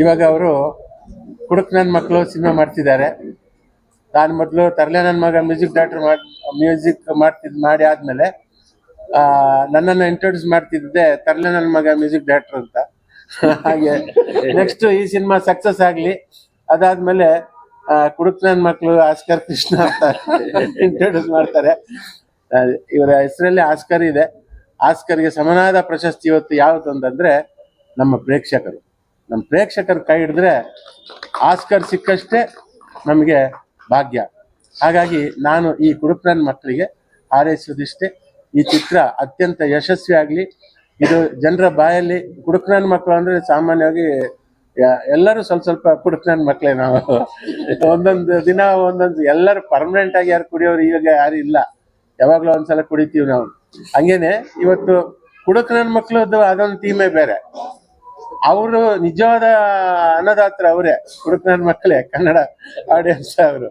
ಇವಾಗ ಅವರು ಕುಡುಕ್ ನನ್ನ ಮಕ್ಕಳು ಸಿನಿಮಾ ಮಾಡ್ತಿದ್ದಾರೆ. ನಾನು ಮೊದಲು ತರ್ಲೆ ನನ್ನ ಮಗ ಮ್ಯೂಸಿಕ್ ಮಾಡಿ ಆದ್ಮೇಲೆ ನನ್ನನ್ನು ಇಂಟ್ರೊಡ್ಯೂಸ್ ಮಾಡ್ತಿದ್ದೆ ತರ್ಲೆ ನನ್ನ ಮಗ ಮ್ಯೂಸಿಕ್ ಡೈರೆಕ್ಟರ್ ಅಂತ. ಹಾಗೆ ನೆಕ್ಸ್ಟ್ ಈ ಸಿನಿಮಾ ಸಕ್ಸಸ್ ಆಗ್ಲಿ, ಅದಾದ್ಮೇಲೆ ಕುಡುಕ್ ನನ್ನ ಮಕ್ಕಳು ಆಸ್ಕರ್ ಕೃಷ್ಣ ಅಂತ ಇಂಟ್ರೊಡ್ಯೂಸ್ ಮಾಡ್ತಾರೆ. ಇವರ ಹೆಸರಲ್ಲಿ ಆಸ್ಕರ್ ಇದೆ. ಆಸ್ಕರ್ಗೆ ಸಮನಾದ ಪ್ರಶಸ್ತಿ ಇವತ್ತು ಯಾವುದು ಅಂತಂದ್ರೆ ನಮ್ಮ ಪ್ರೇಕ್ಷಕರು ಕೈ ಹಿಡಿದ್ರೆ ಆಸ್ಕರ್ ಸಿಕ್ಕಷ್ಟೇ ನಮಗೆ ಭಾಗ್ಯ. ಹಾಗಾಗಿ ನಾನು ಈ ಕುಡುಕ್ ನನ್ನ ಮಕ್ಕಳಿಗೆ ಹಾರೈಸೋದಿಷ್ಟೇ, ಈ ಚಿತ್ರ ಅತ್ಯಂತ ಯಶಸ್ವಿ ಆಗಲಿ. ಇದು ಜನರ ಬಾಯಲ್ಲಿ ಕುಡುಕ್ ನನ್ನ ಮಕ್ಕಳು ಅಂದ್ರೆ ಸಾಮಾನ್ಯವಾಗಿ ಎಲ್ಲರೂ ಸ್ವಲ್ಪ ಕುಡುಕ್ ನನ್ನ ಮಕ್ಕಳೇ. ನಾವು ಒಂದೊಂದು ದಿನ ಎಲ್ಲರೂ ಪರ್ಮನೆಂಟ್ ಆಗಿ ಯಾರು ಕುಡಿಯೋರು ಈಗ ಯಾರು ಇಲ್ಲ, ಯಾವಾಗ್ಲೂ ಒಂದ್ಸಲ ಕುಡಿತೀವಿ ನಾವು. ಹಂಗೇನೆ ಇವತ್ತು ಕುಡುಕ್ ನನ್ನ ಮಕ್ಕಳದ್ದು ಅದೊಂದು ಟೀಮೇ ಬೇರೆ. ಅವರು ನಿಜವಾದ ಅನ್ನದಾತ್ರ ಅವರೇ, ಕುಡುಕ್ ನನ್ನ ಮಕ್ಕಳೇ, ಕನ್ನಡ ಆಡಿಯನ್ಸ್. ಅವರು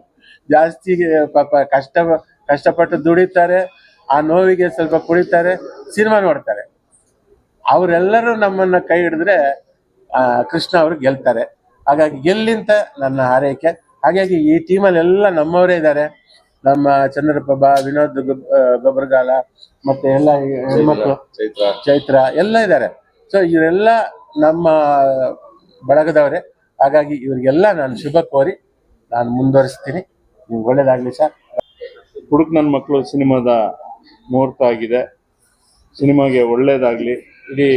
ಜಾಸ್ತಿ ಪಾಪ ಕಷ್ಟಪಟ್ಟು ದುಡಿತಾರೆ, ಆ ನೋವಿಗೆ ಸ್ವಲ್ಪ ಕುಡಿತಾರೆ, ಸಿನಿಮಾ ನೋಡ್ತಾರೆ. ಅವರೆಲ್ಲರೂ ನಮ್ಮನ್ನ ಕೈ ಹಿಡಿದ್ರೆ ಕೃಷ್ಣ ಅವರು ಗೆಲ್ತಾರೆ. ಹಾಗಾಗಿ ಗೆಲ್ಲಿಂತ ನನ್ನ ಹಾರೈಕೆ. ಹಾಗಾಗಿ ಈ ಟೀಮಲ್ಲಿ ಎಲ್ಲ ನಮ್ಮವರೇ ಇದ್ದಾರೆ. ನಮ್ಮ ಚಂದ್ರಪ್ರಭಾ, ವಿನೋದ್ ಗೊಬ್ಬರಗಾಲ, ಮತ್ತೆ ಎಲ್ಲ ಹೆಣ್ಮಕ್ಳು, ಚೈತ್ರ ಎಲ್ಲ ಇದ್ದಾರೆ. ಸೊ ಇವರೆಲ್ಲ ನಮ್ಮ ಬಳಗದವರೇ. ಹಾಗಾಗಿ ಇವರಿಗೆಲ್ಲ ನಾನು ಶುಭ ಕೋರಿ ನಾನು ಮುಂದುವರಿಸ್ತೀನಿ. ನಿಮ್ಗೆ ಒಳ್ಳೇದಾಗ್ಲಿ ಸರ್. ಕುಡುಕ್ ನನ್ನ ಮಕ್ಕಳು ಸಿನಿಮಾದ ಮುಹೂರ್ತ ಆಗಿದೆ. ಸಿನಿಮಾಗೆ ಒಳ್ಳೇದಾಗ್ಲಿ. ಇಡೀ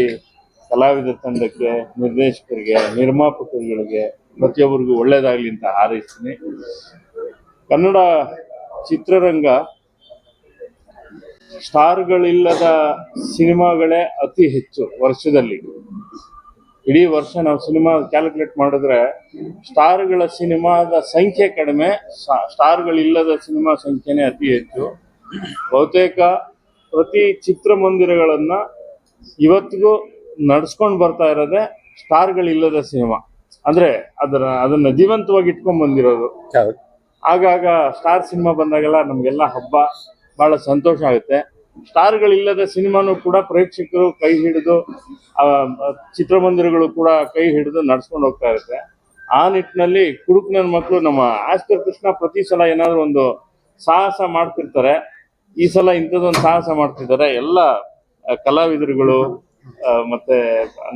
ಕಲಾವಿದ ತಂಡಕ್ಕೆ, ನಿರ್ದೇಶಕರಿಗೆ, ನಿರ್ಮಾಪಕರುಗಳಿಗೆ, ಪ್ರತಿಯೊಬ್ಬರಿಗೂ ಒಳ್ಳೇದಾಗ್ಲಿ ಅಂತ ಹಾರೈಸ್ತೀನಿ. ಕನ್ನಡ ಚಿತ್ರರಂಗ ಸ್ಟಾರ್ಗಳಿಲ್ಲದ ಸಿನಿಮಾಗಳೇ ಅತಿ ಹೆಚ್ಚು ವರ್ಷದಲ್ಲಿ. ಇಡೀ ವರ್ಷ ನಾವು ಸಿನಿಮಾ ಕ್ಯಾಲ್ಕುಲೇಟ್ ಮಾಡಿದ್ರೆ ಸ್ಟಾರ್ಗಳ ಸಿನಿಮಾದ ಸಂಖ್ಯೆ ಕಡಿಮೆ, ಸ್ಟಾರ್ಗಳಿಲ್ಲದ ಸಿನಿಮಾ ಸಂಖ್ಯೆನೇ ಅತಿ ಹೆಚ್ಚು. ಬಹುತೇಕ ಪ್ರತಿ ಚಿತ್ರಮಂದಿರಗಳನ್ನ ಇವತ್ತಿಗೂ ನಡ್ಸ್ಕೊಂಡು ಬರ್ತಾ ಇರೋದೇ ಸ್ಟಾರ್ಗಳಿಲ್ಲದ ಸಿನಿಮಾ. ಅಂದ್ರೆ ಅದನ್ನ ಜೀವಂತವಾಗಿ ಇಟ್ಕೊಂಡ್ ಬಂದಿರೋದು. ಆಗಾಗ ಸ್ಟಾರ್ ಸಿನಿಮಾ ಬಂದಾಗೆಲ್ಲ ನಮ್ಗೆಲ್ಲ ಹಬ್ಬ, ಬಹಳ ಸಂತೋಷ ಆಗುತ್ತೆ. ಸ್ಟಾರ್ಗಳಿಲ್ಲದ ಸಿನಿಮಾನು ಕೂಡ ಪ್ರೇಕ್ಷಕರು ಕೈ ಹಿಡಿದು, ಚಿತ್ರಮಂದಿರಗಳು ಕೂಡ ಕೈ ಹಿಡಿದು ನಡ್ಸ್ಕೊಂಡು ಹೋಗ್ತಾ ಇರುತ್ತೆ. ಆ ನಿಟ್ಟಿನಲ್ಲಿ ಕುಡುಕ್ ನನ್ನ ಮಕ್ಕಳು, ನಮ್ಮ ಆಸ್ಕರ್ ಕೃಷ್ಣ ಪ್ರತಿ ಸಲ ಏನಾದ್ರು ಒಂದು ಸಾಹಸ ಮಾಡ್ತಿರ್ತಾರೆ. ಈ ಸಲ ಇಂಥದ್ದೊಂದು ಸಾಹಸ ಮಾಡ್ತಿದ್ದಾರೆ. ಎಲ್ಲ ಕಲಾವಿದರುಗಳು, ಮತ್ತೆ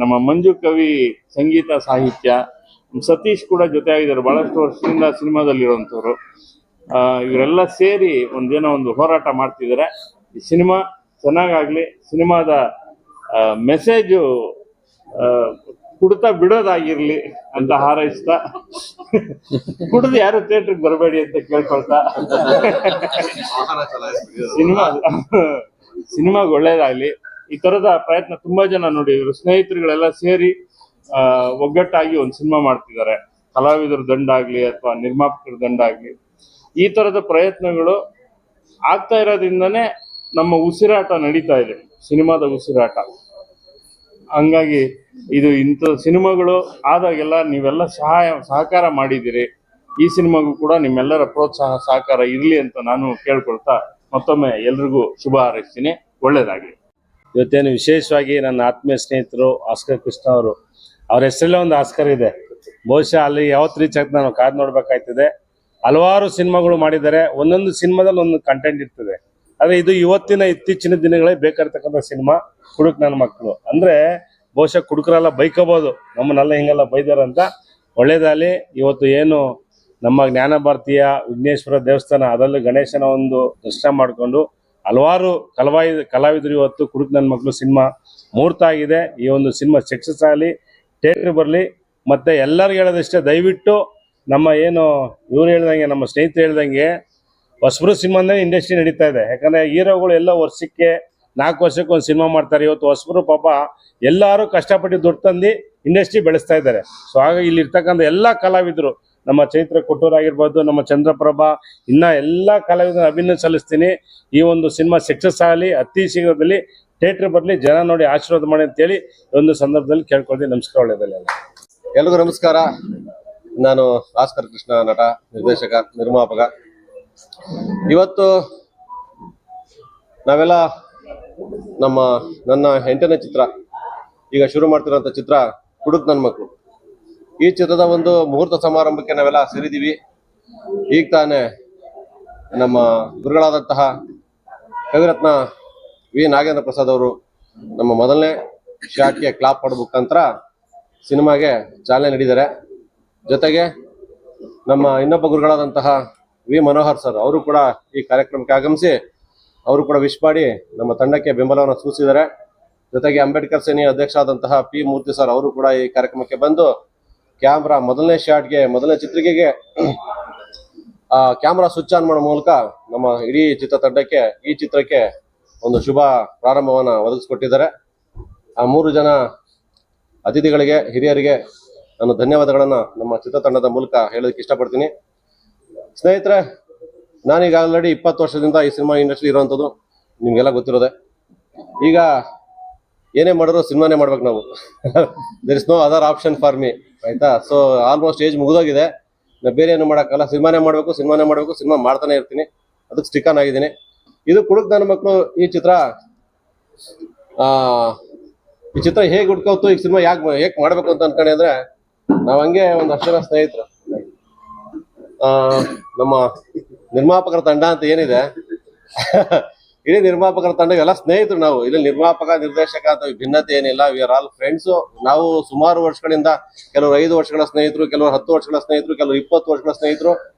ನಮ್ಮ ಮಂಜು ಕವಿ ಸಂಗೀತ ಸಾಹಿತ್ಯ, ಸತೀಶ್ ಕೂಡ ಜೊತೆ ಆಗಿದ್ದಾರೆ. ಬಹಳಷ್ಟು ವರ್ಷದಿಂದ ಸಿನಿಮಾದಲ್ಲಿರುವಂಥವ್ರು. ಇವರೆಲ್ಲ ಸೇರಿ ಒಂದೇನೋ ಒಂದು ಹೋರಾಟ ಮಾಡ್ತಿದ್ದಾರೆ. ಈ ಸಿನಿಮಾ ಚೆನ್ನಾಗಾಗ್ಲಿ. ಸಿನಿಮಾದ ಮೆಸೇಜು ಕುಡ್ತಾ ಬಿಡೋದಾಗಿರ್ಲಿ ಅಂತ ಹಾರೈಸ್ತಾ, ಕುಡ್ದು ಯಾರು ಥಿಯೇಟ್ರಿಗೆ ಬರಬೇಡಿ ಅಂತ ಕೇಳ್ಕೊಳ್ತಾ, ಸಿನಿಮಾಗೆ ಒಳ್ಳೇದಾಗ್ಲಿ. ಈ ತರದ ಪ್ರಯತ್ನ ತುಂಬಾ ಜನ ನೋಡಿ, ಇವರು ಸ್ನೇಹಿತರುಗಳೆಲ್ಲ ಸೇರಿ ಒಗ್ಗಟ್ಟಾಗಿ ಒಂದು ಸಿನಿಮಾ ಮಾಡ್ತಿದ್ದಾರೆ. ಕಲಾವಿದರ ದಂಡಾಗ್ಲಿ ಅಥವಾ ನಿರ್ಮಾಪಕರ ದಂಡಾಗ್ಲಿ, ಈ ತರದ ಪ್ರಯತ್ನಗಳು ಆಗ್ತಾ ಇರೋದ್ರಿಂದನೇ ನಮ್ಮ ಉಸಿರಾಟ ನಡೀತಾ ಇದೆ, ಸಿನಿಮಾದ ಉಸಿರಾಟ. ಹಂಗಾಗಿ ಇದು ಇಂಥ ಸಿನಿಮಾಗಳು ಆದಾಗೆಲ್ಲ ನೀವೆಲ್ಲ ಸಹಕಾರ ಮಾಡಿದ್ದೀರಿ. ಈ ಸಿನಿಮಾಗೂ ಕೂಡ ನಿಮ್ಮೆಲ್ಲರ ಪ್ರೋತ್ಸಾಹ ಸಹಕಾರ ಇರಲಿ ಅಂತ ನಾನು ಕೇಳ್ಕೊಳ್ತಾ ಮತ್ತೊಮ್ಮೆ ಎಲ್ರಿಗೂ ಶುಭ ಹಾರೈಸ್ತೀನಿ. ಒಳ್ಳೇದಾಗ್ಲಿ. ಇವತ್ತೇನು ವಿಶೇಷವಾಗಿ ನನ್ನ ಆತ್ಮೀಯ ಸ್ನೇಹಿತರು ಆಸ್ಕರ್ ಕೃಷ್ಣ ಅವರು, ಅವ್ರ ಹೆಸರಲ್ಲೇ ಒಂದು ಆಸ್ಕರ್ ಇದೆ. ಬಹುಶಃ ಅಲ್ಲಿ ಯಾವತ್ತು ರೀಚ್ ಆಗ್ತದೆ ನಾವು ಕಾದು ನೋಡ್ಬೇಕಾಯ್ತದೆ. ಹಲವಾರು ಸಿನಿಮಾಗಳು ಮಾಡಿದ್ದಾರೆ, ಒಂದೊಂದು ಸಿನಿಮಾದಲ್ಲಿ ಒಂದು ಕಂಟೆಂಟ್ ಇರ್ತದೆ. ಆದರೆ ಇದು ಇತ್ತೀಚಿನ ದಿನಗಳೇ ಬೇಕಾಗಿರ್ತಕ್ಕಂಥ ಸಿನಿಮಾ ಕುಡುಕ್ ನನ್ನ ಮಕ್ಕಳು. ಅಂದರೆ ಬಹುಶಃ ಕುಡುಕರೆಲ್ಲ ಬೈಕೋಬೋದು, ನಮ್ಮನ್ನೆಲ್ಲ ಹಿಂಗೆಲ್ಲ ಬೈದಾರ ಅಂತ. ಒಳ್ಳೇದಾಗಲಿ. ಇವತ್ತು ಏನು ನಮ್ಮ ಜ್ಞಾನ ಭಾರತೀಯ ವಿಘ್ನೇಶ್ವರ ದೇವಸ್ಥಾನ, ಅದರಲ್ಲಿ ಗಣೇಶನ ಒಂದು ದರ್ಶನ ಮಾಡಿಕೊಂಡು ಹಲವಾರು ಕಲಾವಿದರು ಇವತ್ತು ಕುಡುಕ್ ನನ್ನ ಮಕ್ಕಳು ಸಿನಿಮಾ ಮುಹೂರ್ತ ಆಗಿದೆ. ಈ ಒಂದು ಸಿನಿಮಾ ಸಕ್ಸಸ್ ಆಗಲಿ, ಥಿಯೇಟ್ರಿಗೆ ಬರಲಿ. ಮತ್ತು ಎಲ್ಲರಿಗೂ ಹೇಳೋದಷ್ಟೇ, ದಯವಿಟ್ಟು ನಮ್ಮ ಏನು ಇವ್ರು ಹೇಳ್ದಂಗೆ, ನಮ್ಮ ಸ್ನೇಹಿತರು ಹೇಳ್ದಂಗೆ, ಹೊಸಬ್ರು ಸಿನಿಮಾನೇ ಇಂಡಸ್ಟ್ರಿ ನಡೀತಾ ಇದೆ. ಯಾಕಂದರೆ ಹೀರೋಗಳು ಎಲ್ಲ ವರ್ಷಕ್ಕೆ 4 ವರ್ಷಕ್ಕೆ ಒಂದು ಸಿನಿಮಾ ಮಾಡ್ತಾರೆ. ಇವತ್ತು ಹೊಸಬ್ರು ಪಾಪ ಎಲ್ಲರೂ ಕಷ್ಟಪಟ್ಟು ದುಡ್ಡು ತಂದು ಇಂಡಸ್ಟ್ರಿ ಬೆಳೆಸ್ತಾ ಇದ್ದಾರೆ. ಸೊ ಹಾಗಾಗಿ ಇಲ್ಲಿ ಇರ್ತಕ್ಕಂಥ ಎಲ್ಲ ಕಲಾವಿದರು, ನಮ್ಮ ಚೈತ್ರ ಕೊಟ್ಟೂರು ಆಗಿರ್ಬೋದು, ನಮ್ಮ ಚಂದ್ರಪ್ರಭಾ, ಇನ್ನು ಎಲ್ಲ ಕಲಾವಿದರ ಅಭಿನಂದನೆ ಸಲ್ಲಿಸ್ತೀನಿ. ಈ ಒಂದು ಸಿನಿಮಾ ಸಕ್ಸಸ್ ಆಗಲಿ, ಅತಿ ಶೀಘ್ರದಲ್ಲಿ ಥಿಯೇಟ್ರ್ ಬರಲಿ, ಜನ ನೋಡಿ ಆಶೀರ್ವಾದ ಮಾಡಿ ಅಂತೇಳಿ ಒಂದು ಸಂದರ್ಭದಲ್ಲಿ ಕೇಳ್ಕೊಳ್ತೀನಿ. ನಮಸ್ಕಾರ. ಒಳ್ಳೆಯದಲ್ಲ ಎಲ್ರಿಗೂ ನಮಸ್ಕಾರ. ನಾನು ಆಸ್ಕರ್ ಕೃಷ್ಣ, ನಟ, ನಿರ್ದೇಶಕ, ನಿರ್ಮಾಪಕ. ಇವತ್ತು ನಾವೆಲ್ಲ ನನ್ನ 8ನೇ ಚಿತ್ರ, ಈಗ ಶುರು ಮಾಡ್ತಿರೋಂಥ ಚಿತ್ರ ಕುಡುಕ್ ನನ್ನ ಮಕ್ಕಳು. ಈ ಚಿತ್ರದ ಒಂದು ಮುಹೂರ್ತ ಸಮಾರಂಭಕ್ಕೆ ನಾವೆಲ್ಲ ಸೇರಿದೀವಿ. ಈಗ ತಾನೇ ನಮ್ಮ ಗುರುಗಳಾದಂತಹ ಕವಿರತ್ನ ವಿ ನಾಗೇಂದ್ರ ಪ್ರಸಾದ್ ಅವರು ನಮ್ಮ ಮೊದಲನೇ ಶಾಟ್ಗೆ ಕ್ಲಾಪ್ ಮಾಡೋ ಮುಖಾಂತರ ಸಿನಿಮಾಗೆ ಚಾಲನೆ ನೀಡಿದ್ದಾರೆ. ಜೊತೆಗೆ ನಮ್ಮ ಇನ್ನೊಬ್ಬ ಗುರುಗಳಾದಂತಹ ವಿ ಮನೋಹರ್ ಸರ್ ಅವರು ಕೂಡ ಈ ಕಾರ್ಯಕ್ರಮಕ್ಕೆ ಆಗಮಿಸಿ ಅವರು ಕೂಡ ವಿಶ್ ಮಾಡಿ ನಮ್ಮ ತಂಡಕ್ಕೆ ಬೆಂಬಲವನ್ನು ಸೂಚಿಸಿದ್ದಾರೆ. ಜೊತೆಗೆ ಅಂಬೇಡ್ಕರ್ ಸೇನೆ ಅಧ್ಯಕ್ಷ ಆದಂತಹ ಪಿ ಮೂರ್ತಿ ಸರ್ ಅವರು ಕೂಡ ಈ ಕಾರ್ಯಕ್ರಮಕ್ಕೆ ಬಂದು ಕ್ಯಾಮ್ರಾ ಮೊದಲನೇ ಶಾಟ್ಗೆ ಮೊದಲನೇ ಚಿತ್ರಿಕೆಗೆ ಕ್ಯಾಮ್ರಾ ಸ್ವಿಚ್ ಆನ್ ಮಾಡೋ ಮೂಲಕ ನಮ್ಮ ಇಡೀ ಚಿತ್ರತಂಡಕ್ಕೆ ಈ ಚಿತ್ರಕ್ಕೆ ಒಂದು ಶುಭ ಪ್ರಾರಂಭವನ್ನು ಒದಗಿಸಿಕೊಟ್ಟಿದ್ದಾರೆ. ಆ 3 ಜನ ಅತಿಥಿಗಳಿಗೆ, ಹಿರಿಯರಿಗೆ ನಾನು ಧನ್ಯವಾದಗಳನ್ನ ನಮ್ಮ ಚಿತ್ರತಂಡದ ಮೂಲಕ ಹೇಳೋದಕ್ಕೆ ಇಷ್ಟಪಡ್ತೀನಿ. ಸ್ನೇಹಿತರೆ, ನಾನೀಗ ಆಲ್ರೆಡಿ 20 ವರ್ಷದಿಂದ ಈ ಸಿನಿಮಾ ಇಂಡಸ್ಟ್ರಿ ಇರುವಂಥದ್ದು ನಿಮ್ಗೆಲ್ಲ ಗೊತ್ತಿರೋದೆ. ಈಗ ಏನೇ ಮಾಡಿದ್ರು ಸಿನಿಮಾನೇ ಮಾಡ್ಬೇಕು ನಾವು. There is no other option for me, ಆಯ್ತಾ. ಸೊ ಆಲ್ಮೋಸ್ಟ್ ಏಜ್ ಮುಗಿದೋಗಿದೆ, ನಾ ಬೇರೆ ಏನು ಮಾಡೋಕ್ಕಲ್ಲ, ಸಿನಿಮಾನೇ ಮಾಡಬೇಕು, ಸಿನಿಮಾ ಮಾಡ್ತಾನೆ ಇರ್ತೀನಿ, ಅದಕ್ಕೆ ಸ್ಟಿಕ್ ಆನ್ ಆಗಿದ್ದೀನಿ. ಇದು ಕುಡುಕ್ ನನ್ನ ಮಕ್ಕಳು ಈ ಚಿತ್ರ ಹೇಗೆ ಹುಡ್ಕೋತು, ಈ ಸಿನಿಮಾ ಹೇಗೆ ಮಾಡ್ಬೇಕು ಅಂತ ಅನ್ಕೊಂಡೆ ಅಂದ್ರೆ, ನಾವ್ ಹಂಗೆ ಒಂದಷ್ಟು ಜನ ಸ್ನೇಹಿತರು, ನಮ್ಮ ನಿರ್ಮಾಪಕರ ತಂಡ ಅಂತ ಏನಿದೆ ಇಡೀ ನಿರ್ಮಾಪಕರ ತಂಡ ಎಲ್ಲ ಸ್ನೇಹಿತರು. ನಾವು ಇಲ್ಲಿ ನಿರ್ಮಾಪಕ ನಿರ್ದೇಶಕ ಅಂತ ಭಿನ್ನತೆ ಏನಿಲ್ಲ, ವಿ ಆರ್ ಆಲ್ ಫ್ರೆಂಡ್ಸು. ನಾವು ಸುಮಾರು ವರ್ಷಗಳಿಂದ, ಕೆಲವರು 5 ವರ್ಷಗಳ ಸ್ನೇಹಿತರು, ಕೆಲವರು 10 ವರ್ಷಗಳ ಸ್ನೇಹಿತರು, ಕೆಲವರು 20 ವರ್ಷಗಳ ಸ್ನೇಹಿತರು.